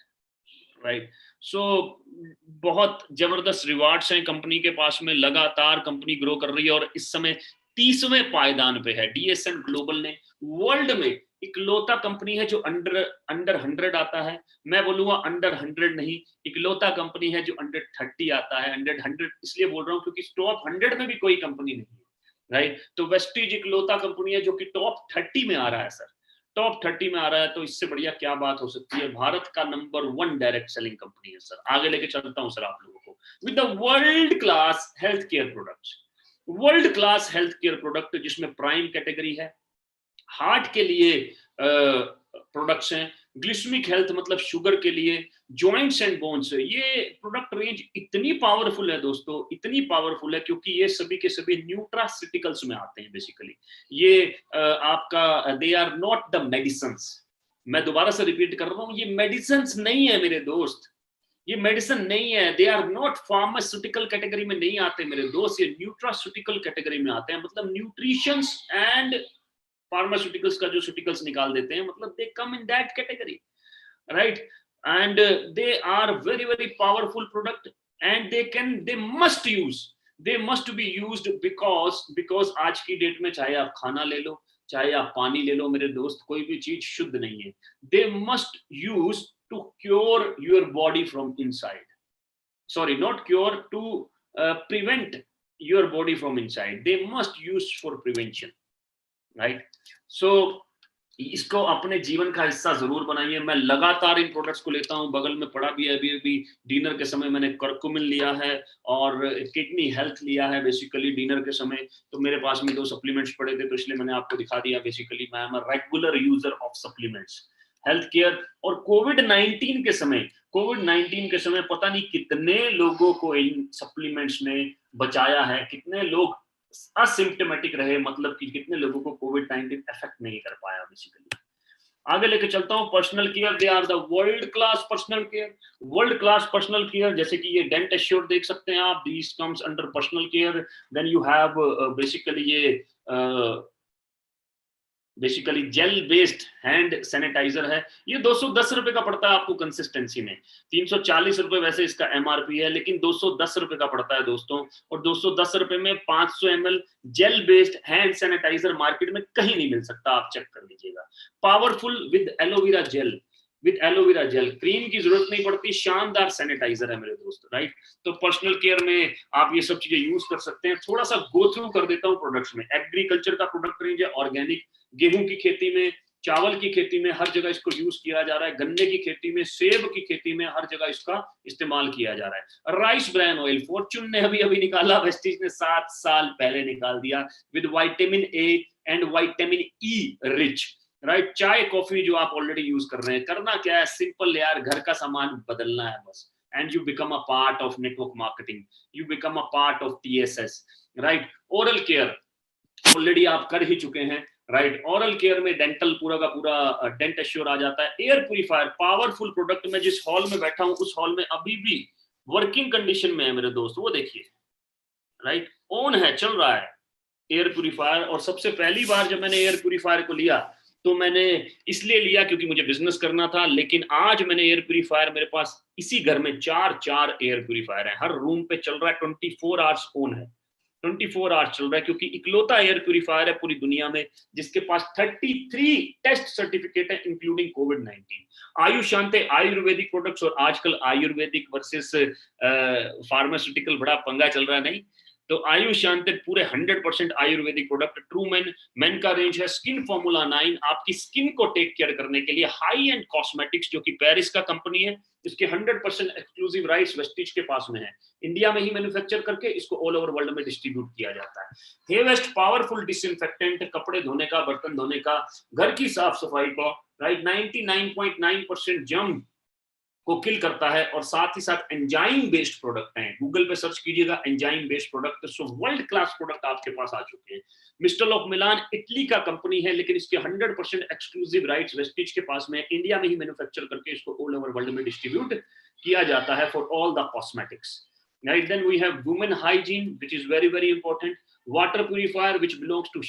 राइट। सो बहुत जबरदस्त रिवार्ड्स हैं कंपनी के पास में, लगातार कंपनी ग्रो कर रही है और इस समय 30वें पायदान पे है। डीएसएन ग्लोबल ने वर्ल्ड में इकलौता कंपनी है जो अंडर 100 आता है, मैं बोलूंगा अंडर 100 नहीं, इकलौता कंपनी है जो अंडर 30 आता है। अंडर 100 इसलिए बोल रहा हूं क्योंकि टॉप 100 में भी कोई कंपनी नहीं है, राइट। तो वेस्टीज इकलौता कंपनी है जो कि टॉप 30 में आ रहा है सर, टॉप 30 में आ रहा है, तो इससे बढ़िया क्या बात हो सकती है। भारत का नंबर 1 डायरेक्ट सेलिंग कंपनी है सर। आगे लेके चलता हूं सर आप लोगों को, with the world class health care products, world class health care product जिसमें प्राइम कैटेगरी है, हार्ट के लिए प्रोडक्ट्स हैं, ग्लिसमिक हेल्थ मतलब शुगर के लिए, जॉइंट्स एंड बोन्स। ये प्रोडक्ट रेंज इतनी पावरफुल है दोस्तों, इतनी पावरफुल है क्योंकि ये सभी के सभी न्यूट्रासिटिकल्स में आते हैं बेसिकली। ये आपका, they are not the medicines, मैं दोबारा से रिपीट कर रहा हूँ, ये मेडिसिन्स नहीं है मेरे दोस्त, ये मेडिसिन नहीं है, they are not pharmaceutical category में नहीं आते मेरे दोस्त, ये न्यूट्रास्यूटिकल कैटेगरी में आते हैं, मतलब न्यूट्रिशंस एंड फार्मास्यूटिकल्स का जो स्यूटिकल्स निकाल देते हैं, मतलब they come in that category, right? And they are very very powerful product and they must be used because आज की डेट में चाहे आप खाना ले लो, चाहे आप पानी ले लो मेरे दोस्त, कोई भी चीज शुद्ध नहीं है। They must use to cure your body from inside, sorry, not cure, to prevent your body from inside. They must use for prevention, right? So इसको अपने जीवन का हिस्सा जरूर बनाइए। मैं लगातार इन प्रोडक्ट्स को लेता हूँ, बगल में पड़ा भी है, अभी डिनर के समय मैंने करकुमिन लिया है और किडनी हेल्थ लिया है बेसिकली डिनर के समय, तो मेरे पास में 2 सप्लीमेंट्स पड़े थे, तो इसलिए मैंने आपको दिखा दिया। बेसिकली मैं am a regular user of supplements, health care. और कोविड-19 के समय पता नहीं कितने लोगों को इन सप्लीमेंट्स ने बचाया है, कितने लोग असिम्प्टोमेटिक रहे, मतलब कि कितने लोगों को कोविड-19 इफेक्ट नहीं कर पाया बेसिकली। आगे लेके चलता हूँ, personal care, they are the world class personal care. जैसे कि ये डेंट एश्योर देख सकते हैं आप, this comes under personal care. Then you have basically ये basically gel based hand sanitiser है, ये 210 रुपए का पड़ता है आपको कंसिस्टेंसी में। 340 रुपए वैसे इसका एमआरपी है, लेकिन 210 रुपए का पड़ता है दोस्तों। और 210 रुपए में 500 ml gel based hand sanitizer market में कहीं नहीं मिल सकता, आप चेक कर लीजिएगा। Powerful with aloe vera gel, cream की जरूरत नहीं पड़ती, शानदार सैनिटाइजर है मेरे दोस्त, राइट? तो पर्सनल केयर में आप ये सब चीजें यूज कर सकते हैं। थोड़ा सा गो थ्रू कर देता हूँ प्रोडक्ट्स में। एग्रीकल्चर का प्रोडक्ट रेंज है, ऑर्गेनिक, गेहूं की खेती में, चावल की खेती में हर जगह इसको यूज किया जा रहा है, गन्ने की खेती में, सेब की खेती में हर जगह इसका इस्तेमाल किया जा रहा है। राइस ब्रान ऑयल फॉर्च्यून ने अभी निकाला, वेस्टीज ने 7 साल पहले निकाल दिया, with vitamin A and vitamin E rich, right? चाय कॉफी जो आप ऑलरेडी यूज कर रहे हैं, करना क्या है, सिंपल यार, घर का सामान बदलना है बस, and you become a part of network marketing, you become a part of TSS, right? Oral care already आप कर ही चुके हैं, राइट? ओरल केयर में डेंटल पूरा का पूरा डेंट एश्योर आ जाता है। Air purifier, powerful product. मैं जिस हॉल में बैठा हूं उस हॉल में अभी भी वर्किंग कंडीशन में है मेरे दोस्त, वो देखिए, राइट? ऑन है, चल रहा है एयर प्यूरिफायर। और सबसे पहली बार जब मैंने एयर प्यूरिफायर को लिया तो मैंने इसलिए लिया क्योंकि मुझे बिजनेस करना था, लेकिन आज मैंने एयर प्यूरिफायर, मेरे पास इसी घर में 4 एयर प्यूरिफायर है, हर रूम पे चल रहा है, 24 आवर्स ऑन है, 24 आवर्स चल रहा है, क्योंकि इकलौता एयर प्यूरिफायर है पूरी दुनिया में जिसके पास 33 टेस्ट सर्टिफिकेट है इंक्लूडिंग कोविड-19। आयुष शांति आयुर्वेदिक प्रोडक्ट्स, और आजकल आयुर्वेदिक वर्सेस फार्मास्यूटिकल बड़ा पंगा चल रहा है, नहीं तो आयुष शांति पूरे 100% आयुर्वेदिक प्रोडक्ट। ट्रू मेन का रेंज है, स्किन फॉर्मूला 9 आपकी स्किन को टेक केयर करने के लिए, हाई एंड कॉस्मेटिक्स जो कि पेरिस का कंपनी है, इसके 100% एक्सक्लूसिव राइट्स वेस्टिज के पास में है, इंडिया में ही मैन्युफैक्चर करके इसको ऑल ओवर वर्ल्ड में डिस्ट्रीब्यूट किया जाता है। हे वेस्ट पावरफुल डिसइंफेक्टेंट, कपड़े धोने का, बर्तन धोने का, घर की साफ सफाई का, राइट? 99.9% जर्म को किल करता है, और साथ ही साथ एंजाइम बेस्ड प्रोडक्ट हैं, गूगल पे सर्च कीजिएगा enzyme based product. So world class product आपके पास आ चुके हैं। मिस्टर ऑफ मिलान इटली का कंपनी है, लेकिन इसके 100% एक्सक्लूसिव राइट्स वेस्टिज के पास में, इंडिया में ही मैन्युफैक्चर करके इसको ऑल ओवर वर्ल्ड में डिस्ट्रीब्यूट किया जाता है for all the cosmetics, right? Then we have women hygiene which is very very important, water purifier which belongs to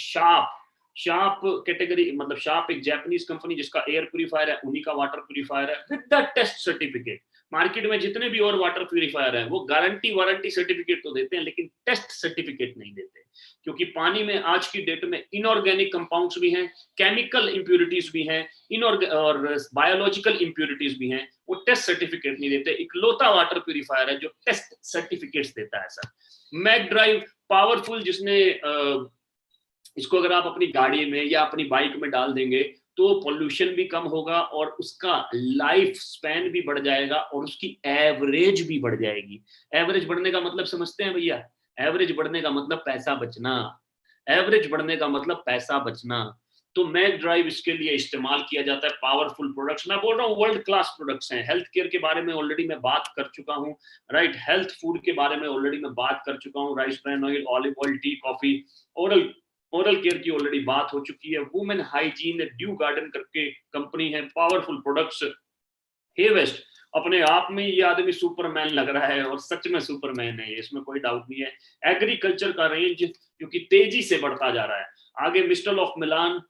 Sharp category, मतलब शार्प एक जापानीज कंपनी जिसका एयर प्यूरिफायर है, उन्हीं का वाटर प्यूरिफायर है with the test certificate. Market में जितने भी और वाटर प्यूरिफायर हैं वो गारंटी वारंटी सर्टिफिकेट तो देते हैं, लेकिन टेस्ट सर्टिफिकेट नहीं देते, क्योंकि पानी में आज की डेट में इनऑर्गेनिक कंपाउंड्स भी हैं, केमिकल इंप्यूरिटीज भी हैं, और बायोलॉजिकल इंप्यूरिटीज भी हैं, वो टेस्ट सर्टिफिकेट नहीं देते। इकलौता वाटर प्यूरिफायर है जो टेस्ट सर्टिफिकेट्स देता है सर। मैक ड्राइव पावरफुल, जिसने इसको अगर आप अपनी गाड़ी में या अपनी बाइक में डाल देंगे तो पोल्यूशन भी कम होगा, और उसका लाइफ स्पैन भी बढ़ जाएगा, और उसकी एवरेज भी बढ़ जाएगी। एवरेज बढ़ने का मतलब समझते हैं भैया? एवरेज बढ़ने का मतलब पैसा बचना, एवरेज बढ़ने का मतलब पैसा बचना। तो मैक ड्राइव इसके लिए इस्तेमाल किया जाता है। पावरफुल प्रोडक्ट्स, मैं बोल रहा हूँ वर्ल्ड क्लास प्रोडक्ट्स हैं। हेल्थ केयर के बारे में ऑलरेडी मैं बात कर चुका हूँ, राइट? हेल्थ फूड के बारे में ऑलरेडी मैं बात कर चुका हूँ, rice bran oil, olive oil, T, coffee, oral care की ऑलरेडी बात हो चुकी है। वुमेन हाइजीन, ड्यू गार्डन करके कंपनी है, पावरफुल प्रोडक्ट्स। हे वेस्ट अपने आप में ये आदमी सुपरमैन लग रहा है और सच में सुपरमैन है, इसमें कोई डाउट नहीं है। एग्रीकल्चर का रेंज क्योंकि तेजी से बढ़ता जा रहा है। आगे mister of Milan,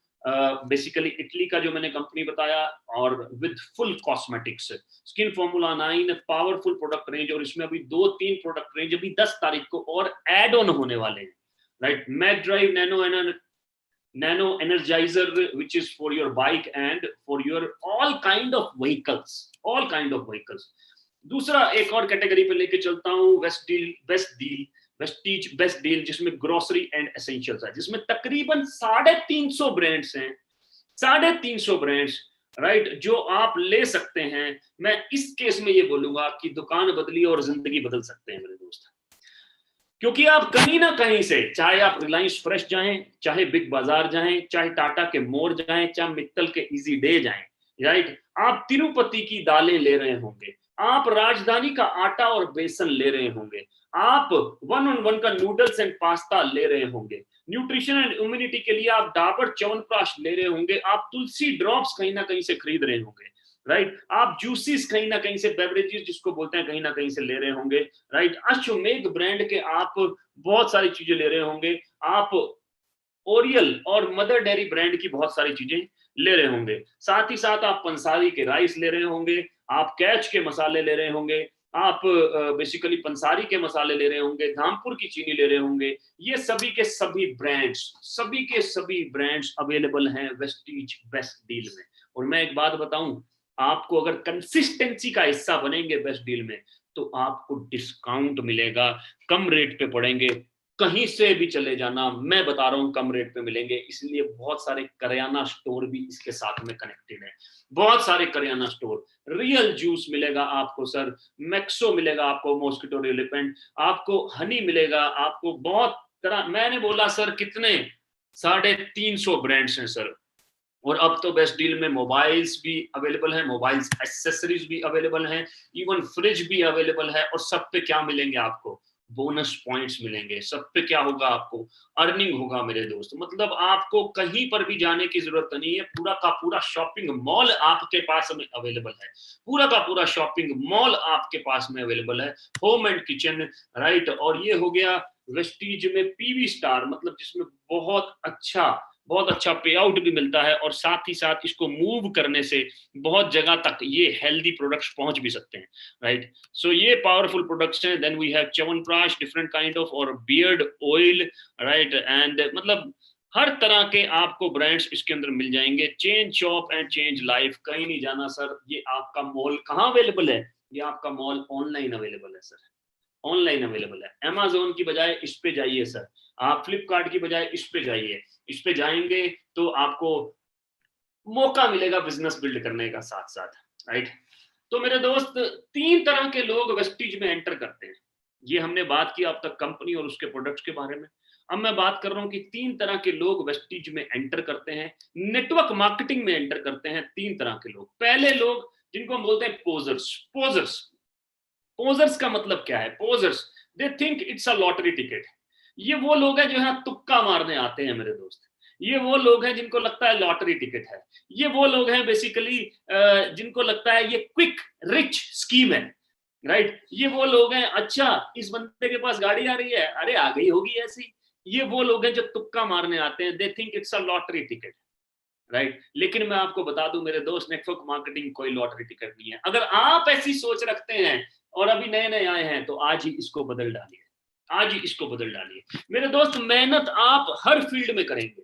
basically Italy का जो मैंने कंपनी बताया, और with full cosmetics, skin formula 9 powerful product range, और इसमें अभी 2-3 प्रोडक्ट रेंज अभी 10 तारीख को और एड ऑन होने वाले हैं, right. Mac Drive nano energizer, which is for your bike and for your all kind of vehicles। दूसरा एक और कैटेगरी पे लेके चलता हूँ, वेस्टीज बेस्ट डील, जिसमें ग्रोसरी एंड एसेंशियल्स है, जिसमें तकरीबन 350 ब्रांड्स हैं, 350 ब्रांड्स, राइट, जो आप ले सकते हैं। मैं इस केस में ये बोलूंगा कि दुकान बदली और जिंदगी बदल सकते हैं मेरे दोस्त, क्योंकि आप कहीं ना कहीं से, चाहे आप रिलायंस फ्रेश जाएं, चाहे बिग बाजार जाएं, चाहे टाटा के मोड़ जाएं, चाहे मित्तल के इजी डे जाएं, राइट, आप तिरुपति की दालें ले रहे होंगे, आप राजधानी का आटा और बेसन ले रहे होंगे, आप 1-on-1 का नूडल्स एंड पास्ता ले रहे होंगे, न्यूट्रिशन एंड इम्यूनिटी के लिए आप डाबर च्यवनप्राश ले रहे होंगे, आप तुलसी ड्रॉप्स कहीं ना कहीं से खरीद रहे होंगे, राइट, आप जूसेस कहीं ना कहीं से, बेवरेजेस जिसको बोलते हैं, कहीं ना कहीं से ले रहे होंगे, राइट। अश्वमेघ ब्रांड के आप बहुत सारी चीजें ले रहे होंगे, आप ओरियल और मदर डेयरी ब्रांड की बहुत सारी चीजें ले रहे होंगे, साथ ही साथ आप पंसारी के राइस ले रहे होंगे, आप कैच के मसाले ले रहे होंगे, आप बेसिकली पंसारी के मसाले ले रहे होंगे, धामपुर की चीनी ले रहे होंगे। ये सभी के सभी ब्रांड्स अवेलेबल हैं वेस्टीज बेस्ट डील में। और मैं एक बात बताऊं, आपको अगर कंसिस्टेंसी का हिस्सा बनेंगे बेस्ट डील में, तो आपको डिस्काउंट मिलेगा, कम रेट पे पड़ेंगे, कहीं से भी चले जाना, मैं बता रहा हूं कम रेट पे मिलेंगे। इसलिए बहुत सारे करियाना स्टोर भी इसके साथ में कनेक्टेड है, बहुत सारे करियाना स्टोर। रियल जूस मिलेगा आपको सर, मैक्सो मिलेगा आपको, मॉस्किटो रिपेलेंट, आपको हनी मिलेगा, आपको बहुत तरह, मैंने बोला सर कितने 350 ब्रांड्स हैं सर। और अब तो बेस्ट डील में मोबाइल्स भी अवेलेबल हैं, मोबाइल्स एक्सेसरीज भी अवेलेबल हैं, इवन फ्रिज भी अवेलेबल है। और सब पे क्या मिलेंगे आपको, बोनस पॉइंट्स मिलेंगे, सब पे क्या होगा, आपको अर्निंग होगा मेरे दोस्त। मतलब आपको कहीं पर भी जाने की जरूरत नहीं है, पूरा का पूरा शॉपिंग मॉल आपके पास में अवेलेबल है, पूरा का पूरा शॉपिंग मॉल आपके पास में अवेलेबल है, होम एंड किचन, राइट। और ये हो गया वेस्टीज में पीवी स्टार, मतलब जिसमें बहुत अच्छा पे आउट भी मिलता है, और साथ ही साथ इसको मूव करने से बहुत जगह तक ये हेल्दी प्रोडक्ट्स पहुंच भी सकते हैं, राइट। सो ये पावरफुल प्रोडक्ट्स हैं। Then we have chyawanprash, different kind of, और बियर्ड ऑयल, राइट, एंड मतलब हर तरह के आपको ब्रांड्स इसके अंदर मिल जाएंगे। Change shop and change life, कहीं नहीं जाना सर। ये आपका मॉल कहाँ अवेलेबल है, ये आपका मॉल ऑनलाइन अवेलेबल है सर, ऑनलाइन अवेलेबल है। अमेज़न की बजाय इस पे जाइए सर, आप फ्लिपकार्ट की बजाय इस पे जाइए, इस पे जाएंगे तो आपको मौका मिलेगा बिजनेस बिल्ड करने का साथ साथ, राइट। तो मेरे दोस्त, 3 तरह के लोग वेस्टीज में एंटर करते हैं। ये हमने बात की अब तक कंपनी और उसके प्रोडक्ट्स के बारे में। अब मैं बात कर रहा हूं कि 3 तरह के लोग वेस्टीज में एंटर करते हैं, नेटवर्क मार्केटिंग में एंटर करते हैं। 3 तरह के लोग। पहले लोग जिनको हम बोलते हैं पोजर्स। पोजर्स का मतलब क्या है? Posers, they think it's a lottery ticket. ये वो लोग हैं जो यहाँ तुक्का मारने आते हैं मेरे दोस्त। ये वो लोग हैं जिनको लगता है लॉटरी टिकट है। ये वो लोग हैं बेसिकली जिनको लगता है ये क्विक रिच स्कीम है, राइट। ये वो लोग हैं, अच्छा इस बंदे के पास गाड़ी आ रही है, अरे आ गई होगी ऐसी। ये वो लोग हैं जो तुक्का मारने आते हैं, दे think it's a lottery ticket, right. लेकिन मैं आपको बता दूं मेरे दोस्त, नेटवर्क मार्केटिंग कोई लॉटरी टिकट नहीं है। अगर आप ऐसी सोच रखते हैं और अभी नए नए आए हैं, तो आज ही इसको बदल डालिए, आज ही इसको बदल डालिए मेरे दोस्त। मेहनत आप हर फील्ड में करेंगे,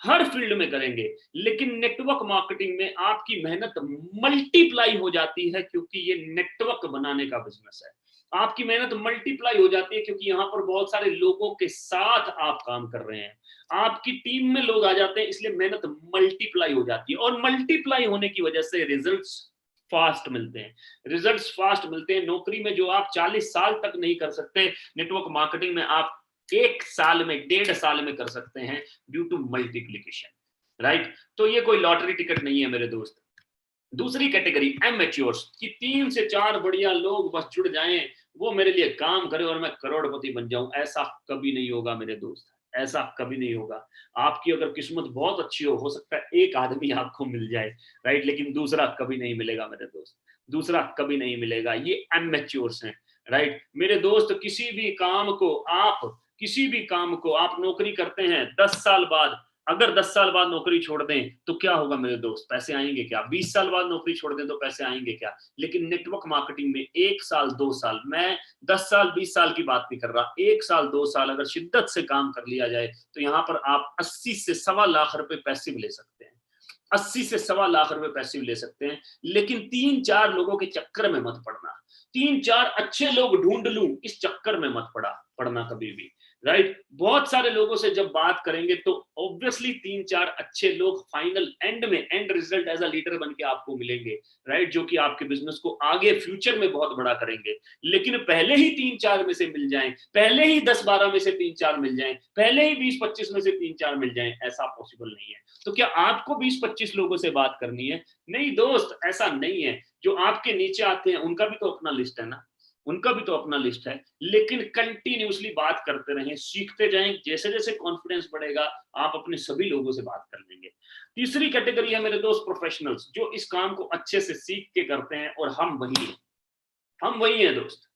हर फील्ड में करेंगे, लेकिन नेटवर्क मार्केटिंग में आपकी मेहनत मल्टीप्लाई हो जाती है, क्योंकि ये नेटवर्क बनाने का बिजनेस है। आपकी मेहनत मल्टीप्लाई हो जाती है क्योंकि यहाँ पर बहुत सारे लोगों के साथ आप काम कर रहे हैं, आपकी टीम में लोग आ जाते हैं, इसलिए मेहनत मल्टीप्लाई हो जाती है। और मल्टीप्लाई होने की वजह से रिजल्ट्स फास्ट मिलते हैं, रिजल्ट्स फास्ट मिलते हैं। नौकरी में जो आप 40 साल तक नहीं कर सकते, नेटवर्क मार्केटिंग में आप 1 साल में, 1.5 साल में कर सकते हैं, ड्यू टू मल्टीप्लिकेशन, राइट। तो ये कोई लॉटरी टिकट नहीं है मेरे दोस्त। दूसरी कैटेगरी एमेच्योर्स, कि 3 से 4 बढ़िया लोग बस जुड़ जाएं, वो मेरे लिए काम करें और मैं करोड़पति बन जाऊं। ऐसा कभी नहीं होगा मेरे दोस्त, ऐसा कभी नहीं होगा। आपकी अगर किस्मत बहुत अच्छी हो सकता है 1 आदमी आपको मिल जाए, राइट, लेकिन दूसरा कभी नहीं मिलेगा मेरे दोस्त। दूसरा कभी नहीं मिलेगा। ये एमेच्योर्स हैं, राइट। मेरे दोस्त, किसी भी काम को आप नौकरी करते हैं 10 साल बाद, अगर 10 साल बाद नौकरी छोड़ दें तो क्या होगा मेरे दोस्त? पैसे आएंगे क्या? 20 साल बाद नौकरी छोड़ दें तो पैसे आएंगे क्या? लेकिन नेटवर्क मार्केटिंग में 1 साल 2 साल, मैं 10 साल 20 साल की बात नहीं कर रहा, 1 साल 2 साल अगर शिद्दत से काम कर लिया जाए तो यहाँ पर आप 80 से सवा लाख रुपए पैसिव ले सकते हैं। 80 से सवा लाख रुपए पैसिव ले सकते हैं। लेकिन 3-4 लोगों के चक्कर में मत पड़ना, 3-4 अच्छे लोग ढूंढ लूं इस चक्कर में मत पड़ना कभी भी, राइट। बहुत सारे लोगों से जब बात करेंगे तो ऑब्वियसली 3-4 अच्छे लोग फाइनल एंड में, end result as a leader बन के आपको मिलेंगे, राइट, जो कि आपके बिजनेस को आगे फ्यूचर में बहुत बड़ा करेंगे। लेकिन पहले ही 3-4 में से मिल जाएं, पहले ही 10-12 में से 3-4 मिल जाएं, पहले ही 20-25 में से 3-4 मिल जाएं, ऐसा पॉसिबल नहीं है। तो क्या आपको 20-25 लोगों से बात करनी है? नहीं दोस्त, ऐसा नहीं है। जो आपके नीचे आते हैं उनका भी तो अपना लिस्ट है ना, उनका भी तो अपना लिस्ट है। लेकिन कंटिन्यूअसली बात करते रहें, सीखते जाएं, जैसे जैसे कॉन्फिडेंस बढ़ेगा आप अपने सभी लोगों से बात कर लेंगे। तीसरी कैटेगरी है मेरे दोस्त प्रोफेशनल्स, जो इस काम को अच्छे से सीख के करते हैं, और हम वही हैं दोस्त,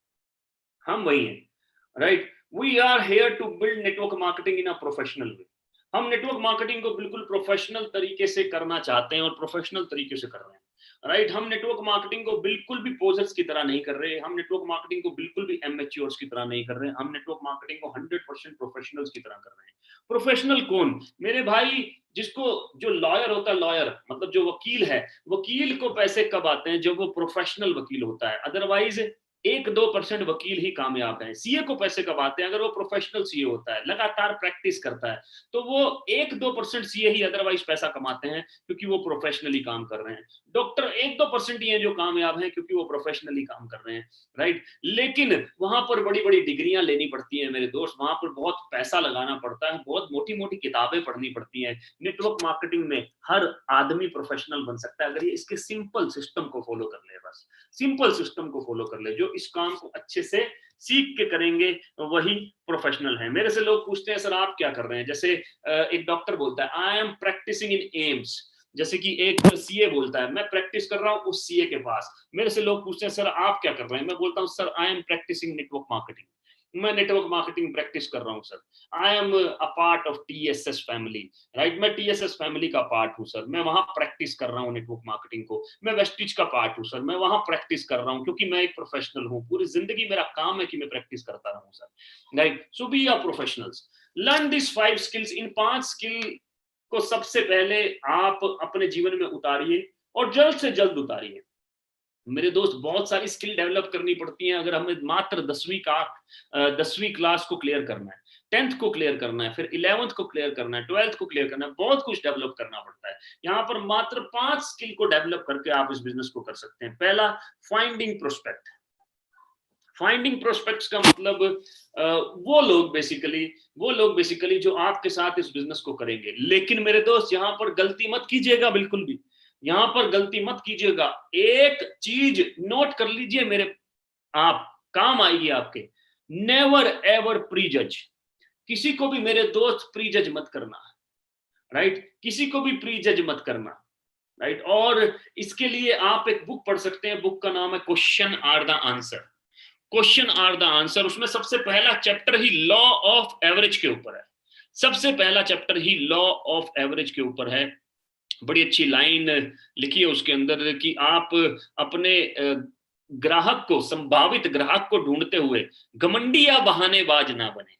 हम वही हैं, right. We are here to build network marketing in a professional way. हम नेटवर्क मार्केटिंग को बिल्कुल प्रोफेशनल तरीके से करना चाहते हैं और प्रोफेशनल तरीके से कर रहे हैं, राइट। हम नेटवर्क मार्केटिंग को बिल्कुल भी पोजर्स की तरह नहीं कर रहे, हम नेटवर्क मार्केटिंग को बिल्कुल भी एमेच्योर्स की तरह नहीं कर रहे, हम नेटवर्क मार्केटिंग को 100% प्रोफेशनल्स की तरह कर रहे हैं। प्रोफेशनल कौन? मेरे भाई, जिसको, जो लॉयर होता है, लॉयर मतलब जो वकील है, वकील को पैसे कब आते हैं? जब वो प्रोफेशनल वकील होता है। अदरवाइज 1-2% वकील ही कामयाब है। सीए को पैसे कब आते हैं? अगर वो प्रोफेशनल सीए होता है, लगातार प्रैक्टिस करता है, तो वो 1-2% सीए ही अदरवाइज पैसा कमाते हैं, क्योंकि वो प्रोफेशनली काम कर रहे हैं। डॉक्टर 1-2% ही हैं जो कामयाब हैं, क्योंकि वो प्रोफेशनली काम कर रहे हैं, राइट। लेकिन वहां पर बड़ी बड़ी डिग्रियां लेनी पड़ती हैं मेरे दोस्त, वहां पर बहुत पैसा लगाना पड़ता है, बहुत मोटी मोटी किताबें पढ़नी पड़ती हैं। नेटवर्क मार्केटिंग में हर आदमी प्रोफेशनल बन सकता है, अगर ये इसके सिंपल सिस्टम को फॉलो कर ले, बस सिंपल सिस्टम को फॉलो कर ले। जो इस काम को अच्छे से सीख के करेंगे वही प्रोफेशनल है। मेरे से लोग पूछते हैं, सर आप क्या कर रहे हैं? जैसे एक डॉक्टर बोलता है, I am practising in AIIMS. जैसे कि एक सीए बोलता है, मैं प्रैक्टिस कर रहा हूं उस सीए के पास। मेरे से लोग पूछते हैं, सर आप क्या कर रहे हैं? मैं बोलता हूं, sir I am practising network marketing. मैं नेटवर्क मार्केटिंग प्रैक्टिस कर रहा हूं sir. I am a part of TSS family, right. मैं टीएसएस फैमिली का पार्ट हूं सर, मैं वहां प्रैक्टिस कर रहा हूं नेटवर्क मार्केटिंग को। मैं वेस्टिज का पार्ट हूं सर, मैं वहां प्रैक्टिस कर रहा हूं, क्योंकि मैं एक प्रोफेशनल हूं, पूरी जिंदगी मेरा काम है कि मैं प्रैक्टिस करता रहूं sir, right. So we are professionals, learn this 5 skills. इन 5 स्किल को सबसे पहले आप अपने जीवन में उतारिए, और जल्द से जल्द उतारिए। मेरे दोस्त, बहुत सारी स्किल डेवलप करनी पड़ती हैं अगर हमें मात्र 10वीं क्लास को क्लियर करना है, 10th को क्लियर करना है, फिर 11th को क्लियर करना है, 12th को क्लियर करना है, बहुत कुछ डेवलप करना पड़ता है। यहाँ पर मात्र 5 स्किल को डेवलप करके आप इस बिजनेस को कर सकते हैं। पहला, फाइंडिंग प्रोस्पेक्ट। फाइंडिंग प्रोस्पेक्ट्स का मतलब वो लोग बेसिकली जो आपके साथ इस बिजनेस को करेंगे। लेकिन मेरे दोस्त, यहाँ पर गलती मत कीजिएगा, बिल्कुल भी यहाँ पर गलती मत कीजिएगा। एक चीज नोट कर लीजिए मेरे, आप काम आएगी आपके, नेवर एवर प्रीजज। किसी को भी मेरे दोस्त प्रीजज मत करना, राइट। किसी को भी प्रीजज मत करना, राइट। और इसके लिए आप एक बुक पढ़ सकते हैं, बुक का नाम है question are the answer. Question are the answer, उसमें सबसे पहला चैप्टर ही लॉ ऑफ एवरेज के ऊपर है। सबसे पहला चैप्टर ही लॉ ऑफ एवरेज के ऊपर है। बड़ी अच्छी लाइन लिखी है उसके अंदर कि आप अपने ग्राहक को, संभावित ग्राहक को ढूंढते हुए घमंडी या बहानेबाज ना बने।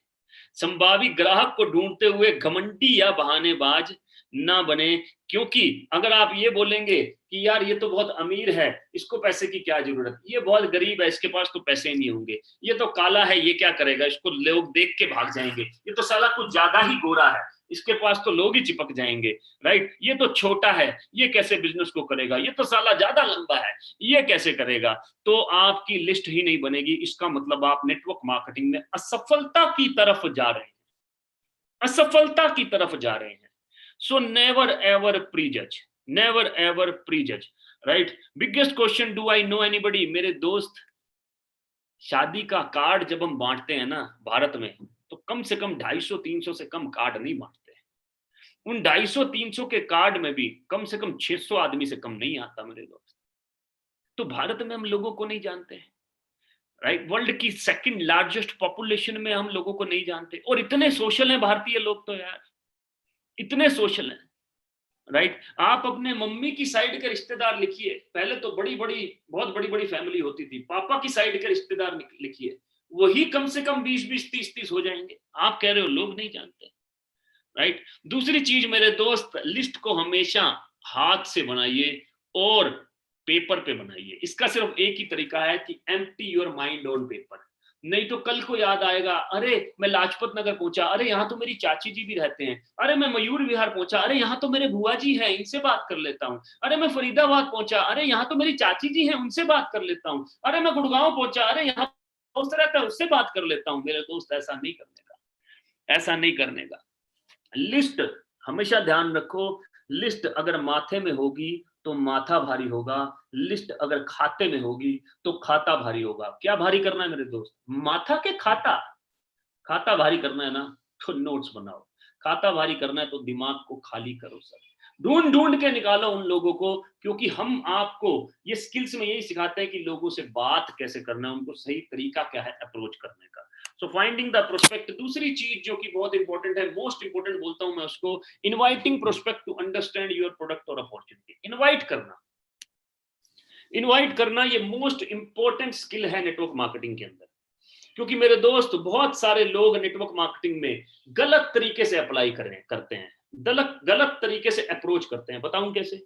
संभावित ग्राहक को ढूंढते हुए घमंडी या बहानेबाज ना बने, क्योंकि अगर आप ये बोलेंगे कि यार ये तो बहुत अमीर है, इसको पैसे की क्या जरूरत, ये बहुत गरीब है, इसके पास तो पैसे नहीं होंगे, ये तो काला है, ये क्या करेगा, इसको लोग देख के भाग जाएंगे, ये तो साला कुछ ज्यादा ही गोरा है, इसके पास तो लोग ही चिपक जाएंगे, राइट। ये तो छोटा है, ये कैसे बिजनेस को करेगा, ये तो साला ज्यादा लंबा है, ये कैसे करेगा, तो आपकी लिस्ट ही नहीं बनेगी। इसका मतलब आप नेटवर्क मार्केटिंग में असफलता की तरफ जा रहे हैं, असफलता की तरफ जा रहे हैं। So never ever prejudge, never ever prejudge, right? Biggest question, do I know anybody? मेरे दोस्त, शादी का कार्ड जब हम बांटते हैं ना भारत में, तो कम से कम 250-300 से कम कार्ड नहीं बांटते। उन 250-300 के कार्ड में भी कम से कम 600 आदमी से कम नहीं आता मेरे दोस्त। तो भारत में हम लोगों को नहीं जानते हैं, राइट? वर्ल्ड की सेकंड लार्जेस्ट पॉपुलेशन में हम लोगों को नहीं जानते, और इतने सोशल हैं भारतीय लोग तो यार, इतने सोशल हैं, राइट? आप अपने मम्मी की साइड के रिश्तेदार लिखिए, पहले तो बड़ी बड़ी बहुत बड़ी बड़ी फैमिली होती थी, पापा की साइड के रिश्तेदार लिखिए, वही कम से कम 20-20 30-30 हो जाएंगे। आप कह रहे हो लोग नहीं जानते, राइट? दूसरी चीज मेरे दोस्त, लिस्ट को हमेशा हाथ से बनाइए और पेपर पे बनाइए। इसका सिर्फ एक ही तरीका है कि empty your mind on paper. नहीं तो कल को याद आएगा, अरे मैं लाजपत नगर पहुंचा, अरे यहाँ तो मेरी चाची जी भी रहते हैं, अरे मैं मयूर विहार पहुंचा, अरे यहाँ तो मेरे बुआ जी हैं, इनसे बात कर लेता हूँ, अरे मैं फरीदाबाद पहुंचा, अरे यहाँ तो मेरी चाची जी हैं, उनसे बात कर लेता हूँ, अरे मैं गुड़गांव पहुंचा, अरे यहाँ दोस्त रहता है, उससे बात कर लेता हूँ। मेरे दोस्त ऐसा नहीं करने का, ऐसा नहीं करने का। लिस्ट हमेशा ध्यान रखो, लिस्ट अगर माथे में होगी तो माथा भारी होगा, लिस्ट अगर खाते में होगी तो खाता भारी होगा। क्या भारी करना है मेरे दोस्त? माथा के खाता। खाता भारी करना है ना तो नोट्स बनाओ, खाता भारी करना है तो दिमाग को खाली करो सर, ढूंढ ढूंढ के निकालो उन लोगों को, क्योंकि हम आपको ये स्किल्स में यही सिखाते हैं कि लोगों से बात कैसे करना है, उनको सही तरीका क्या है अप्रोच करने का। सो फाइंडिंग द प्रोस्पेक्ट। दूसरी चीज जो कि बहुत इंपॉर्टेंट है, मोस्ट इंपॉर्टेंट बोलता हूं मैं उसको, inviting prospect to understand your product और अपॉर्चुनिटी। इनवाइट करना, इनवाइट करना ये मोस्ट इंपॉर्टेंट स्किल है नेटवर्क मार्केटिंग के अंदर। क्योंकि मेरे दोस्त बहुत सारे लोग नेटवर्क मार्केटिंग में गलत तरीके से अप्लाई करते हैं, गलत तरीके से अप्रोच करते हैं। बताऊं कैसे?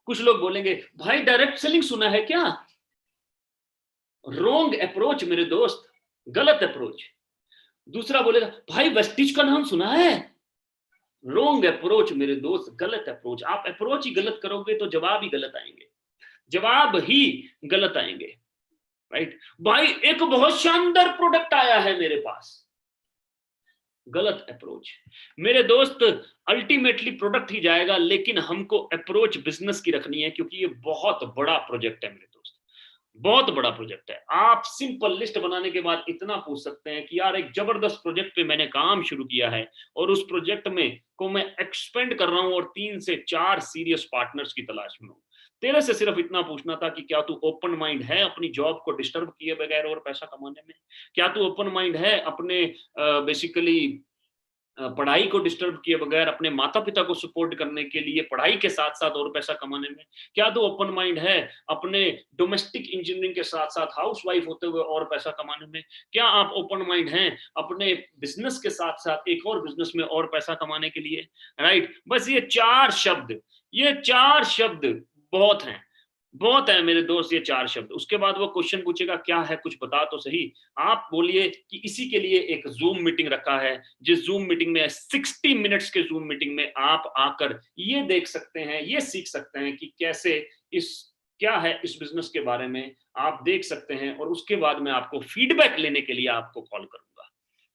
कुछ लोग बोलेंगे भाई डायरेक्ट सेलिंग सुना है क्या? रॉन्ग अप्रोच मेरे दोस्त, गलत अप्रोच। दूसरा बोलेगा भाई वेस्टिज का नाम सुना है? रॉन्ग अप्रोच मेरे दोस्त, गलत अप्रोच। आप अप्रोच ही गलत करोगे तो जवाब ही गलत आएंगे, जवाब ही गलत आएंगे, राइट? भाई एक बहुत शानदार प्रोडक्ट आया है मेरे पास, गलत अप्रोच मेरे दोस्त। अल्टीमेटली प्रोडक्ट ही जाएगा, लेकिन हमको अप्रोच बिजनेस की रखनी है, क्योंकि ये बहुत बड़ा प्रोजेक्ट है मेरे दोस्त, बहुत बड़ा प्रोजेक्ट है। आप सिंपल लिस्ट बनाने के बाद इतना पूछ सकते हैं कि यार एक जबरदस्त प्रोजेक्ट पे मैंने काम शुरू किया है और उस प्रोजेक्ट में को मैं एक्सपेंड कर रहा हूं और 3 से 4 सीरियस पार्टनर्स की तलाश में हूं। तेरे से सिर्फ इतना पूछना था कि क्या तू ओपन माइंड है अपनी जॉब को डिस्टर्ब किए बगैर और पैसा कमाने में? क्या तू ओपन माइंड है अपने बेसिकली पढ़ाई को डिस्टर्ब किए बगैर अपने माता पिता को सपोर्ट करने के लिए पढ़ाई के साथ साथ और पैसा कमाने में? क्या तो ओपन माइंड है अपने डोमेस्टिक इंजीनियरिंग के साथ साथ हाउस वाइफ होते हुए और पैसा कमाने में? क्या आप ओपन माइंड हैं अपने बिजनेस के साथ साथ एक और बिजनेस में और पैसा कमाने के लिए? राइट? बस ये 4 शब्द, ये 4 शब्द बहुत हैं, बहुत है मेरे दोस्त, ये 4 शब्द। उसके बाद वो क्वेश्चन पूछेगा क्या है, कुछ बता तो सही। आप बोलिए कि इसी के लिए एक जूम मीटिंग रखा है, जिस जूम मीटिंग में 60 मिनट्स के जूम मीटिंग में आप आकर ये देख सकते हैं, ये सीख सकते हैं कि कैसे इस क्या है इस बिजनेस के बारे में आप देख सकते हैं, और उसके बाद मैं आपको फीडबैक लेने के लिए आपको कॉल करूंगा,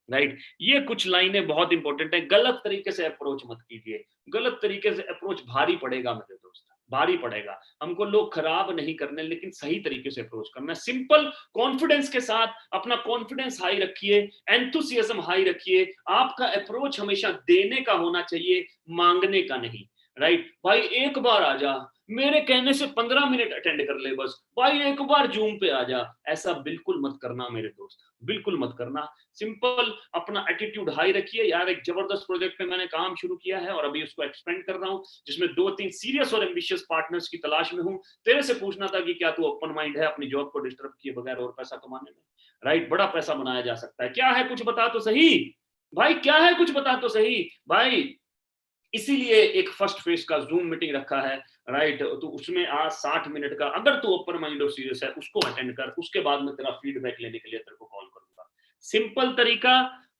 राइट? ये कुछ लाइनें बहुत इंपॉर्टेंट है। गलत तरीके से अप्रोच मत कीजिए, गलत तरीके से अप्रोच भारी पड़ेगा मेरे दोस्त, भारी पड़ेगा। हमको लोग खराब नहीं करने, लेकिन सही तरीके से अप्रोच करना। सिंपल कॉन्फिडेंस के साथ अपना कॉन्फिडेंस हाई रखिए, एंथुसियाज्म हाई रखिए। आपका अप्रोच हमेशा देने का होना चाहिए, मांगने का नहीं, राइट? भाई एक बार आ जा, मेरे कहने से 15 मिनट अटेंड कर ले बस, भाई एक बार जूम पे आ जा, ऐसा बिल्कुल मत करना मेरे दोस्त, बिल्कुल मत करना। सिंपल अपना एटीट्यूड हाई रखिए। यार एक जबरदस्त प्रोजेक्ट पे मैंने काम शुरू किया है और अभी उसको एक्सपेंड कर रहा हूँ, जिसमें 2-3 सीरियस और एम्बिशियस पार्टनर्स की तलाश में हूँ। तेरे से पूछना था कि क्या तू ओपन माइंड है अपनी जॉब को डिस्टर्ब किए बगैर और पैसा कमाने में? राइट? बड़ा पैसा बनाया जा सकता है। क्या है कुछ बता तो सही भाई, क्या है कुछ बता तो सही भाई। इसीलिए एक फर्स्ट फेज का जूम मीटिंग रखा है, राइट? तो उसमें आज 60 मिनट का, अगर तू ओपन माइंड और सीरियस है उसको अटेंड कर, उसके बाद मैं तेरा फीडबैक लेने के लिए तेरे को कॉल करूंगा। सिंपल तरीका,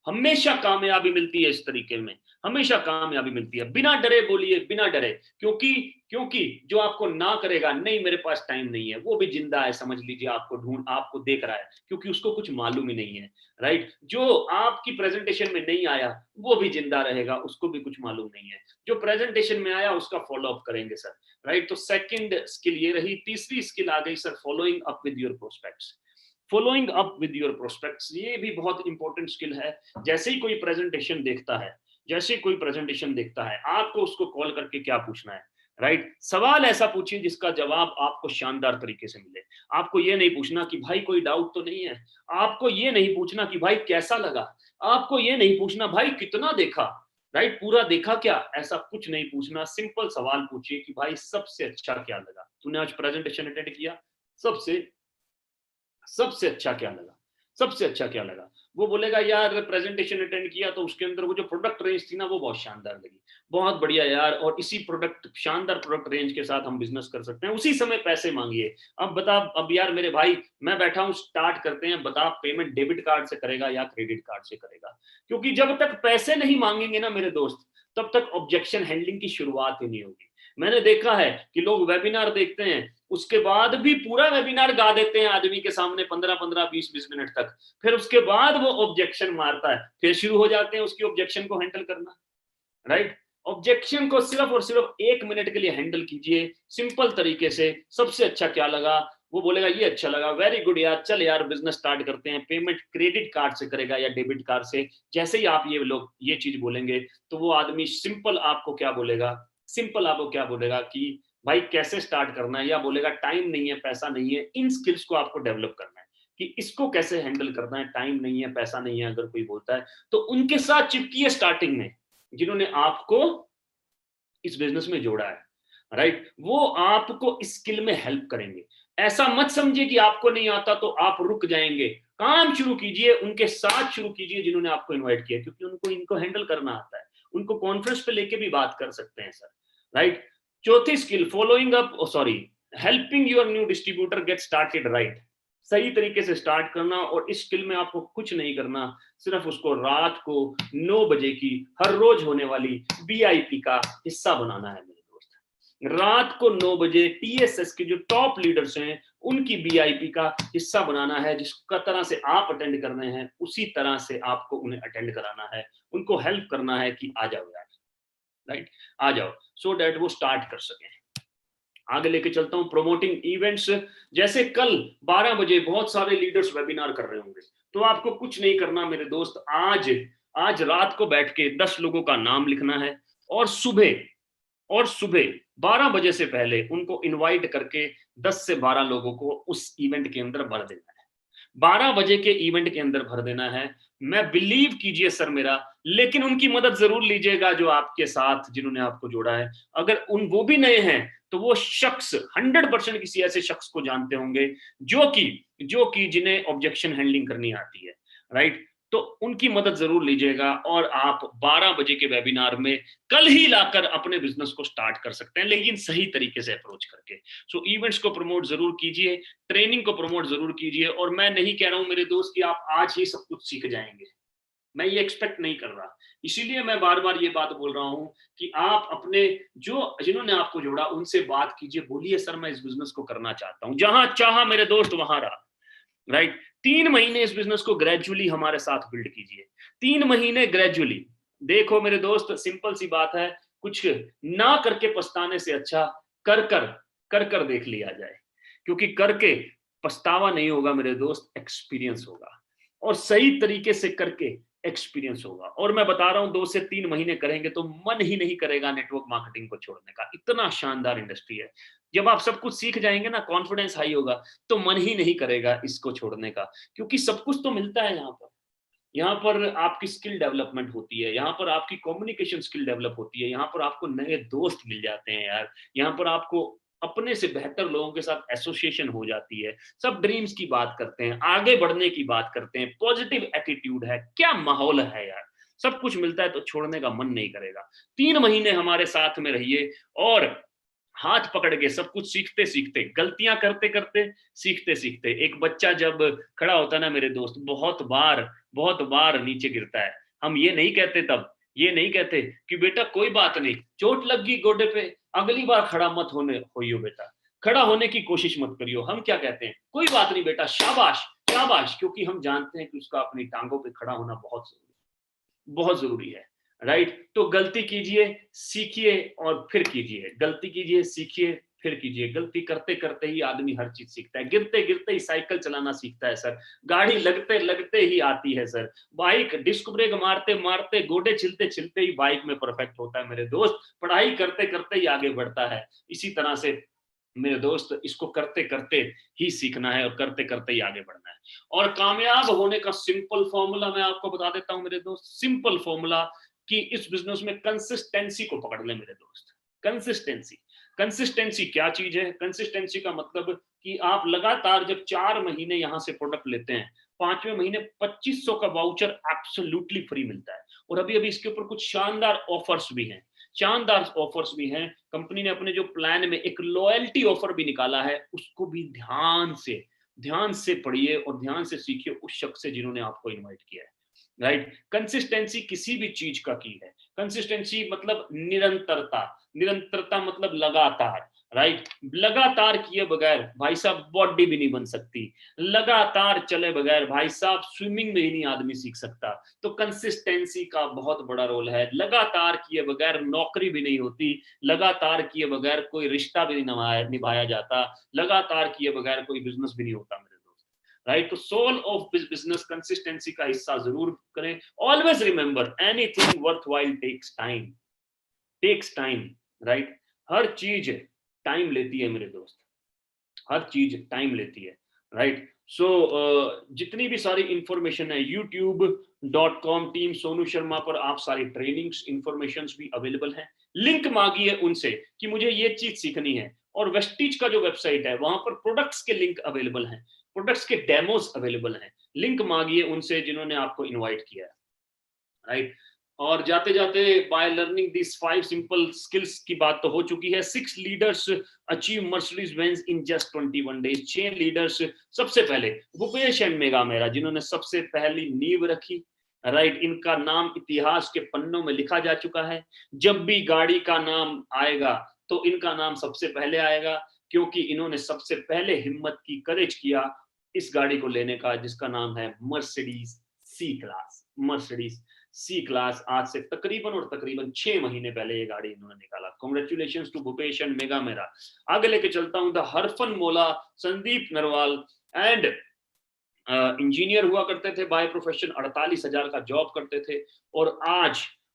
हमेशा कामयाबी मिलती है इस तरीके में, हमेशा कामयाबी मिलती है। बिना डरे बोलिए, बिना डरे, क्योंकि क्योंकि जो आपको ना करेगा नहीं मेरे पास टाइम नहीं है, वो भी जिंदा है, समझ लीजिए, आपको देख रहा है, क्योंकि उसको कुछ मालूम ही नहीं है, राइट? जो आपकी प्रेजेंटेशन में नहीं आया वो भी जिंदा रहेगा, उसको भी कुछ मालूम नहीं है। जो प्रेजेंटेशन में आया उसका फॉलो अप करेंगे सर, राइट? तो सेकंड स्किल ये रही। तीसरी स्किल आ गई sir, following up with your prospects. Following up with your prospects, ये भी बहुत इंपॉर्टेंट स्किल है। जैसे ही कोई प्रेजेंटेशन देखता है, जैसे कोई प्रेजेंटेशन देखता है, आपको उसको कॉल करके क्या पूछना है? राइट। सवाल ऐसा पूछिए जिसका जवाब आपको शानदार तरीके से मिले। आपको ये नहीं पूछना कि भाई कोई डाउट तो नहीं है, आपको ये नहीं पूछना कि भाई कैसा लगा, आपको ये नहीं पूछना भाई कितना देखा, राइट, पूरा देखा क्या, ऐसा कुछ नहीं पूछना। सिंपल सवाल पूछिए कि भाई सबसे अच्छा क्या लगा, तूने आज प्रेजेंटेशन अटेंड किया, सबसे सबसे अच्छा क्या लगा, सबसे अच्छा क्या लगा। वो बोलेगा यार प्रेजेंटेशन अटेंड किया तो उसके अंदर वो जो प्रोडक्ट रेंज थी ना वो बहुत शानदार लगी, बहुत बढ़िया यार, और इसी प्रोडक्ट शानदार प्रोडक्ट रेंज के साथ हम बिजनेस कर सकते हैं, उसी समय पैसे मांगिए। अब बता, अब यार मेरे भाई मैं बैठा हूं, स्टार्ट करते हैं, बता पेमेंट डेबिट कार्ड से करेगा या क्रेडिट कार्ड से करेगा? क्योंकि जब तक पैसे नहीं मांगेंगे ना मेरे दोस्त, तब तक ऑब्जेक्शन हैंडलिंग की शुरुआत ही नहीं होगी। मैंने देखा है कि लोग वेबिनार देखते हैं, उसके बाद भी पूरा वेबिनार गा देते हैं आदमी के सामने 15-15, 20-20 मिनट तक, फिर उसके बाद वो ऑब्जेक्शन मारता है, फिर शुरू हो जाते हैं उसकी ऑब्जेक्शन को हैंडल करना, राइट। ऑब्जेक्शन को सिर्फ और सिर्फ 1 मिनट के लिए हैंडल कीजिए सिंपल तरीके से। सबसे अच्छा क्या लगा, वो बोलेगा ये अच्छा लगा, वेरी गुड यार, चल यार बिजनेस स्टार्ट करते हैं, पेमेंट क्रेडिट कार्ड से करेगा या डेबिट कार्ड से। जैसे ही आप ये लोग ये चीज बोलेंगे तो वो आदमी सिंपल आपको क्या बोलेगा, सिंपल आपको क्या बोलेगा कि भाई कैसे स्टार्ट करना है, या बोलेगा टाइम नहीं है, पैसा नहीं है। इन स्किल्स को आपको डेवलप करना है कि इसको कैसे हैंडल करना है। टाइम नहीं है, पैसा नहीं है, अगर कोई बोलता है तो उनके साथ चिपकिए स्टार्टिंग में, जिन्होंने आपको इस बिजनेस में जोड़ा है, राइट। वो आपको स्किल में हेल्प करेंगे। ऐसा मत समझिए कि आपको नहीं आता तो आप रुक जाएंगे, काम शुरू कीजिए, उनके साथ शुरू कीजिए जिन्होंने आपको इनवाइट किया, क्योंकि उनको इनको हैंडल करना आता है, उनको कॉन्फ्रेंस पे लेके भी बात कर सकते हैं सर, राइट। चौथी skill, following up, sorry, helping your new distributor get started right. सही तरीके से स्टार्ट करना, और इस स्किल में आपको कुछ नहीं करना, सिर्फ उसको रात को 9 बजे की हर रोज होने वाली बीआईपी का हिस्सा बनाना है मेरे दोस्त। रात को 9 बजे टीएसएस के जो टॉप लीडर्स हैं उनकी बीआईपी का हिस्सा बनाना है, जिसका तरह से आप अटेंड कर रहे हैं उसी तरह से आपको उन्हें अटेंड कराना है, उनको हेल्प करना है कि आ जाओ यार, राइट, आ जाओ, सो दैट वो स्टार्ट कर सकें। आगे लेके चलता हूं, प्रोमोटिंग इवेंट्स। जैसे कल 12 बजे बहुत सारे लीडर्स वेबिनार कर रहे होंगे, तो आपको कुछ नहीं करना मेरे दोस्त, आज रात को बैठ के 10 लोगों का नाम लिखना है, और सुबह 12 बजे से पहले उनको इनवाइट करके 10 से 12 लोगों को उस इवेंट के अंदर भर देना है। 12 बजे के इवेंट के अंदर भर देना है। मैं बिलीव कीजिए सर मेरा, लेकिन उनकी मदद जरूर लीजिएगा जो आपके साथ, जिन्होंने आपको जोड़ा है। अगर वो भी नए हैं तो वो शख्स 100% किसी ऐसे शख्स को जानते होंगे जो कि जिन्हें ऑब्जेक्शन हैंडलिंग करनी आती है, राइट। तो उनकी मदद जरूर लीजिएगा, और आप 12 बजे के वेबिनार में कल ही लाकर अपने बिजनेस को स्टार्ट कर सकते हैं, लेकिन सही तरीके से अप्रोच करके। सो इवेंट्स को प्रमोट जरूर कीजिए, ट्रेनिंग को प्रमोट जरूर कीजिए। और मैं नहीं कह रहा हूं मेरे दोस्त कि आप आज ही सब कुछ सीख जाएंगे, मैं ये एक्सपेक्ट नहीं कर रहा। इसीलिए मैं बार बार ये बात बोल रहा हूं कि आप अपने जिन्होंने आपको जोड़ा उनसे बात कीजिए, बोलिए सर मैं इस बिजनेस को करना चाहता हूं, जहां चाहा मेरे दोस्त वहां रहा, राइट। 3 महीने इस बिजनेस को ग्रेजुअली हमारे साथ बिल्ड कीजिए, 3 महीने ग्रेजुअली। देखो मेरे दोस्त, सिंपल सी बात है, कुछ ना करके पछताने से अच्छा कर कर देख लिया जाए, क्योंकि करके पछतावा नहीं होगा मेरे दोस्त, एक्सपीरियंस होगा, और सही तरीके से करके एक्सपीरियंस होगा। और मैं बता रहा हूं 2 से 3 महीने करेंगे तो मन ही नहीं करेगा नेटवर्क मार्केटिंग को छोड़ने का, इतना शानदार इंडस्ट्री है। जब आप सब कुछ सीख जाएंगे ना, कॉन्फिडेंस हाई होगा, तो मन ही नहीं करेगा इसको छोड़ने का, क्योंकि सब कुछ तो मिलता है यहाँ पर आपकी स्किल डेवलपमेंट होती है, यहाँ पर आपकी कम्युनिकेशन स्किल डेवलप होती है, यहाँ पर आपको नए दोस्त मिल जाते हैं यार, यहाँ पर आपको अपने से बेहतर लोगों के साथ एसोसिएशन हो जाती है, सब ड्रीम्स की बात करते हैं, आगे बढ़ने की बात करते हैं, पॉजिटिव एटीट्यूड है, क्या माहौल है यार, सब कुछ मिलता है तो छोड़ने का मन नहीं करेगा। 3 महीने हमारे साथ में रहिए, और हाथ पकड़ के सब कुछ सीखते सीखते, गलतियां करते करते, सीखते सीखते। एक बच्चा जब खड़ा होता है ना मेरे दोस्त, बहुत बार नीचे गिरता है, हम ये नहीं कहते कि बेटा कोई बात नहीं, चोट लग गई गोडे पे, अगली बार खड़ा मत होइयो बेटा, खड़ा होने की कोशिश मत करियो। हम क्या कहते हैं, कोई बात नहीं बेटा, शाबाश शाबाश, क्योंकि हम जानते हैं कि उसका अपनी टांगों पे खड़ा होना बहुत जरूरी है, राइट? तो गलती कीजिए, सीखिए और फिर कीजिए, गलती कीजिए, सीखिए, फिर कीजिए। गलती करते करते ही आदमी हर चीज सीखता है, गिरते गिरते ही साइकिल चलाना सीखता है सर, गाड़ी लगते लगते ही आती है सर, बाइक डिस्क ब्रेक मारते मारते, गोडे छिलते छिलते ही बाइक में परफेक्ट होता है मेरे दोस्त, पढ़ाई करते करते ही आगे बढ़ता है। इसी तरह से मेरे दोस्त, इसको करते करते ही सीखना है और करते करते ही आगे बढ़ना है। और कामयाब होने का सिंपल फॉर्मूला मैं आपको बता देता हूं मेरे दोस्त, सिंपल फॉर्मूला, कि इस बिजनेस में कंसिस्टेंसी को पकड़ ले मेरे दोस्त। कंसिस्टेंसी, कंसिस्टेंसी क्या चीज है? कंसिस्टेंसी का मतलब कि आप लगातार जब 4 महीने यहां से प्रोडक्ट लेते हैं, 5वें महीने 2500 का वाउचर एब्सोल्युटली फ्री मिलता है। और अभी अभी इसके ऊपर कुछ शानदार ऑफर्स भी हैं, शानदार ऑफर्स भी हैं। कंपनी ने अपने जो प्लान में एक लॉयल्टी ऑफर भी निकाला है, उसको भी ध्यान से पढ़िए और ध्यान से सीखिए उस शख्स से जिन्होंने आपको इनवाइट किया है। राइट? कंसिस्टेंसी किसी भी चीज का की है। कंसिस्टेंसी मतलब निरंतरता, निरंतरता मतलब लगातार। राइट? लगातार किए बगैर भाई साहब बॉडी भी नहीं बन सकती, लगातार चले बगैर भाई साहब स्विमिंग में ही नहीं आदमी सीख सकता। तो कंसिस्टेंसी का बहुत बड़ा रोल है। लगातार किए बगैर नौकरी भी नहीं होती, लगातार किए बगैर कोई रिश्ता भी नहीं निभाया जाता, लगातार किए बगैर कोई बिजनेस भी नहीं होता मेरे दोस्त। राइट? तो सोल ऑफ बिजनेस कंसिस्टेंसी का हिस्सा जरूर करें। Always remember, anything worth while takes time, takes time. Right? हर चीज टाइम लेती है मेरे दोस्त, हर चीज टाइम लेती है। राइट? सो जितनी भी सारी इंफॉर्मेशन है youtube.com टीम सोनू शर्मा पर, आप सारी ट्रेनिंग्स इंफॉर्मेशन भी अवेलेबल है। लिंक मांगिए उनसे कि मुझे ये चीज सीखनी है। और वेस्टीज का जो वेबसाइट है वहां पर प्रोडक्ट्स के लिंक अवेलेबल हैं, प्रोडक्ट्स के डेमोस अवेलेबल हैं। लिंक मांगिए उनसे जिन्होंने आपको इनवाइट किया है। राइट? और जाते जाते, by learning this 5 simple skills की बात तो हो चुकी है। 6 leaders achieve Mercedes Benz in just 21 days. 6 leaders, सबसे पहले भूपेश एंड मेगा मेहरा, जिन्होंने सबसे पहली नींव रखी। राइट? इनका नाम इतिहास के पन्नों में लिखा जा चुका है। जब भी गाड़ी का नाम आएगा तो इनका नाम सबसे पहले आएगा, क्योंकि इन्होंने सबसे पहले हिम्मत की, करेज किया इस गाड़ी को लेने का, जिसका नाम है Mercedes C class. Mercedes C class आज से तकरीबन 6 महीने पहले ये गाड़ी इन्होंने निकाला। Congratulation to Bhupesh and Megha मेरा। आगे लेके चलता हूं, द हरफन मोला, संदीप नरवाल एंड इंजीनियर हुआ करते थे बाय प्रोफेशन, 48,000 का जॉब करते थे और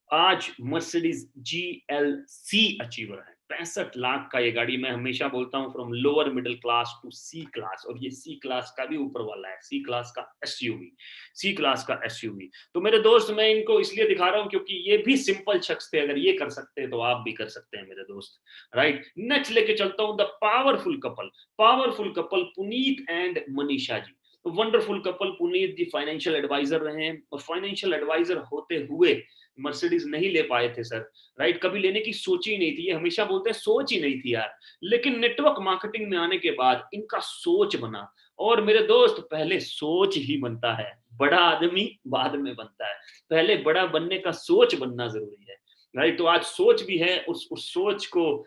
आज मर्सिडीज GLC अचीवर है। 65 लाख का ये गाड़ी। मैं हमेशा बोलता हूँ from lower middle class to C class, और ये सी क्लास का भी ऊपर वाला है, सी क्लास का एसयूवी, सी क्लास का एसयूवी। तो मेरे दोस्त, मैं इनको इसलिए दिखा रहा हूँ क्योंकि ये भी सिंपल शख्स थे, अगर ये कर सकते हैं तो आप भी कर सकते हैं मेरे दोस्त। राइट? नेक्स्ट लेके चलता हूँ, the powerful couple Puneet and Manisha ji. Wonderful couple. Puneet ji financial advisor रहे हैं, और फाइनेंशियल एडवाइजर होते हुए मर्सिडीज नहीं ले पाए थे सर। राइट? कभी लेने की सोच ही नहीं थी, ये हमेशा बोलते हैं सोच ही नहीं थी यार। लेकिन नेटवर्क मार्केटिंग में आने के बाद इनका सोच बना। और मेरे दोस्त, पहले सोच ही बनता है, बड़ा आदमी बाद में बनता है, पहले बड़ा बनने का सोच बनना जरूरी है। राइट? तो आज सोच भी है, उस सोच को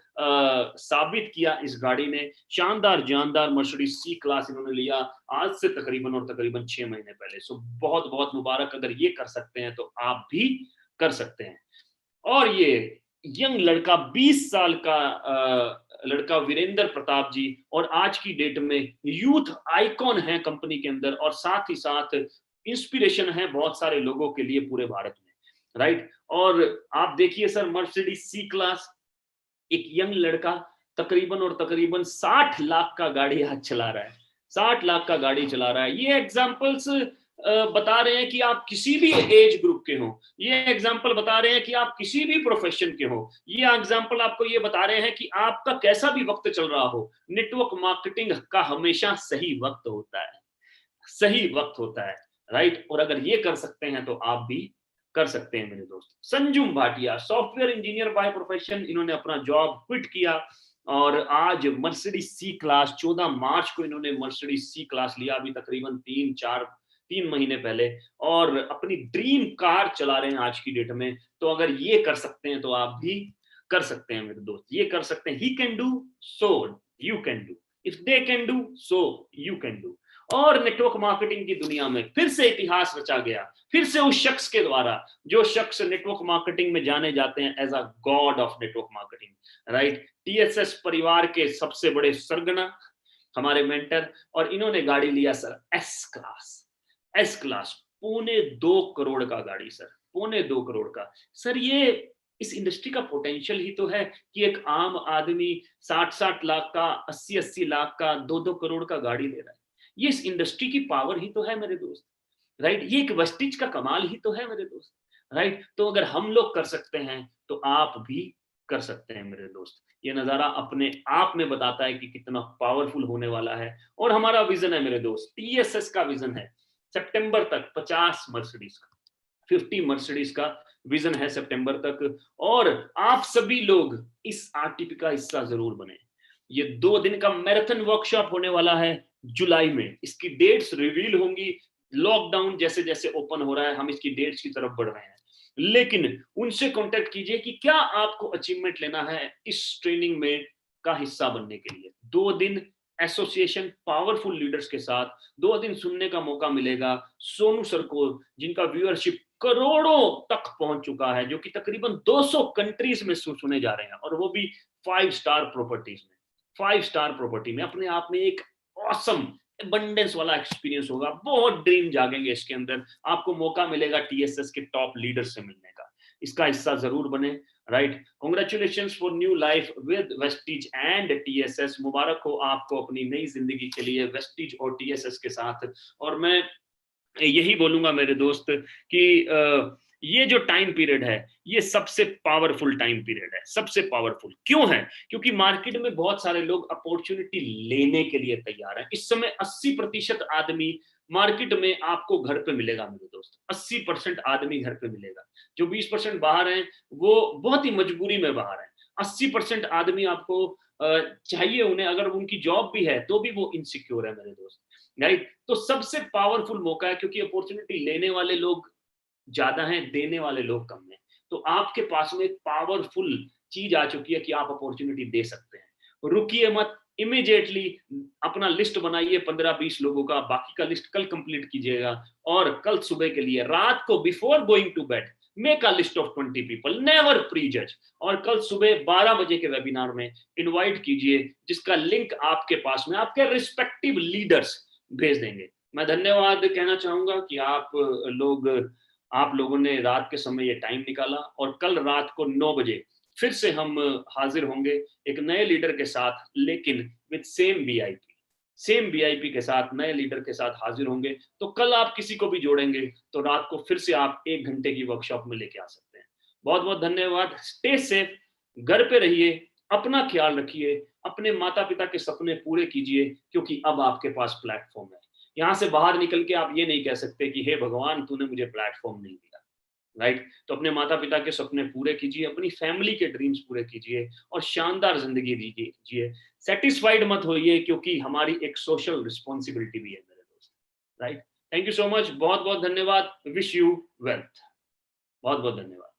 साबित किया इस गाड़ी ने। शानदार जानदार मर्सिडीज सी क्लास इन्होंने लिया आज से तकरीबन 6 महीने पहले। सो बहुत बहुत मुबारक, अगर ये कर सकते हैं तो आप भी कर सकते हैं। और ये यंग लड़का, 20 साल का लड़का वीरेंद्र प्रताप जी, और आज की डेट में यूथ आइकॉन है कंपनी के अंदर, और साथ ही साथ इंस्पिरेशन है बहुत सारे लोगों के लिए पूरे भारत में। राइट? और आप देखिए सर, मर्सिडीज सी क्लास, एक यंग लड़का तकरीबन 60 लाख का गाड़ी आज चला रहा है, 60 लाख का गाड़ी चला रहा है। ये एग्जांपल्स बता रहे हैं कि आप किसी भी एज ग्रुप के हो, ये एग्जांपल बता रहे हैं कि आप किसी भी प्रोफेशन के हो, ये एग्जांपल आपको ये बता रहे हैं कि आपका कैसा भी वक्त चल रहा हो, नेटवर्क मार्केटिंग का हमेशा सही वक्त होता है, सही वक्त होता है। राइट? और अगर ये कर सकते हैं तो आप भी कर सकते हैं मेरे दोस्त। Sanjum Bhatia, software engineer by profession, इन्होंने अपना जॉब क्विट किया और आज मर्सिडीज सी क्लास, 14 मार्च को इन्होंने मर्सिडीज सी क्लास लिया, अभी तकरीबन 3 महीने पहले, और अपनी ड्रीम कार चला रहे हैं आज की डेट में। तो अगर ये कर सकते हैं तो आप भी कर सकते हैं मेरे दोस्त, ये कर सकते हैं। He can do, so you can do, if they can do, so you can do. और नेटवर्क मार्केटिंग की दुनिया में फिर से इतिहास रचा गया, फिर से उस शख्स के द्वारा जो शख्स नेटवर्क मार्केटिंग में जाने जाते हैं as a god of network marketing, right. TSS परिवार के सबसे बड़े सरगना, हमारे मेंटर, और इन्होंने गाड़ी लिया sir S class, S class, 2.25 crore का गाड़ी सर, 2.25 करोड़ का। सर ये इस इंडस्ट्री का पोटेंशियल ही तो है कि एक आम आदमी 60-60 लाख का, 80-80 लाख का, 2-2 करोड़ का गाड़ी ले रहा है। ये इस इंडस्ट्री की पावर ही तो है मेरे दोस्त, राइट। ये एक वेस्टिज का कमाल ही तो है मेरे दोस्त, राइट। तो अगर हम लोग कर सकते हैं तो आप भी कर सकते हैं मेरे दोस्त। ये नजारा अपने आप में बताता है कि कितना पावरफुल होने वाला है। और हमारा विजन है मेरे दोस्त, टीएसएस का विजन है सितंबर तक 50 मर्सिडीज का, 50 मर्सिडीज का विजन है सितंबर तक। और आप सभी लोग इस आरटीपी का हिस्सा जरूर बने। ये 2 दिन का मैराथन वर्कशॉप होने वाला है जुलाई में, इसकी डेट्स रिवील होंगी। लॉकडाउन जैसे जैसे ओपन हो रहा है हम इसकी डेट्स की तरफ बढ़ रहे हैं, लेकिन उनसे कांटेक्ट कीजिए कि क्या आपको अचीवमेंट लेना है इस ट्रेनिंग में का हिस्सा बनने के लिए। 2 दिन एसोसिएशन पावरफुल लीडर्स के साथ, 2 दिन सुनने का मौका मिलेगा सोनू सर को, जिनका व्यूअरशिप करोड़ों तक पहुंच चुका है, जो कि तकरीबन 200 कंट्रीज में सुने जा रहे हैं, और वो भी 5 स्टार प्रॉपर्टीज में, 5 स्टार प्रॉपर्टी में। अपने आप में एक ऑसम एबंडेंस वाला एक्सपीरियंस होगा, बहुत ड्रीम जागेंगे इसके अंदर। आपको मौका मिलेगा टीएसएस के टॉप लीडर से मिलने का, इसका हिस्सा जरूर बने, right. Congratulations for new life with Vestige and TSS. मुबारक हो आपको अपनी नई जिंदगी के लिए वेस्टिज और टीएसएस के साथ। और मैं यही बोलूंगा मेरे दोस्त कि ये जो टाइम पीरियड है ये सबसे पावरफुल टाइम पीरियड है। सबसे पावरफुल क्यों है? क्योंकि मार्केट में बहुत सारे लोग अपॉर्चुनिटी लेने के लिए तैयार हैं। इस समय 80% आदमी मार्केट में आपको घर पे मिलेगा मेरे दोस्त, 80% आदमी घर पे मिलेगा। जो 20% बाहर हैं वो बहुत ही मजबूरी में बाहर हैं। 80% आदमी आपको चाहिए उन्हें, अगर उनकी जॉब भी है तो भी वो इनसिक्योर है मेरे दोस्त, राइट। तो सबसे पावरफुल मौका है, क्योंकि अपॉर्चुनिटी लेने वाले लोग ज्यादा हैं, देने वाले लोग कम हैं। तो आपके पास में एक पावरफुल चीज आ चुकी है कि आप अपॉर्चुनिटी दे सकते हैं। रुकिए मत, इमीडिएटली अपना लिस्ट बनाइए 15-20 लोगों का, बाकी का लिस्ट कल कंप्लीट कीजिएगा। और कल सुबह के लिए रात को before going to bed make a list of 20 people, never prejudge. और कल सुबह 12 बजे के वेबिनार में इनवाइट कीजिए, जिसका लिंक आपके पास में आपके रिस्पेक्टिव लीडर्स भेज देंगे। मैं धन्यवाद कहना चाहूंगा कि आप लोगों ने रात के समय ये टाइम निकाला, और कल रात को 9 बजे फिर से हम हाजिर होंगे एक नए लीडर के साथ, लेकिन विद सेम वीआईपी के साथ, नए लीडर के साथ हाजिर होंगे। तो कल आप किसी को भी जोड़ेंगे तो रात को फिर से आप 1 घंटे की वर्कशॉप में लेके आ सकते हैं। बहुत बहुत धन्यवाद। स्टे सेफ, घर पे रहिए, अपना ख्याल रखिए, अपने माता पिता के सपने पूरे कीजिए, क्योंकि अब आपके पास प्लेटफॉर्म है। यहाँ से बाहर निकल के आप ये नहीं कह सकते कि हे भगवान तूने मुझे प्लेटफॉर्म नहीं दिया, राइट। तो अपने माता पिता के सपने पूरे कीजिए, अपनी फैमिली के ड्रीम्स पूरे कीजिए, और शानदार जिंदगी जीजिए। सेटिस्फाइड मत होइए, क्योंकि हमारी एक सोशल रिस्पॉन्सिबिलिटी भी है मेरे दोस्त, right. Thank you so much, बहुत बहुत धन्यवाद। विश यू वेल्थ, बहुत बहुत धन्यवाद।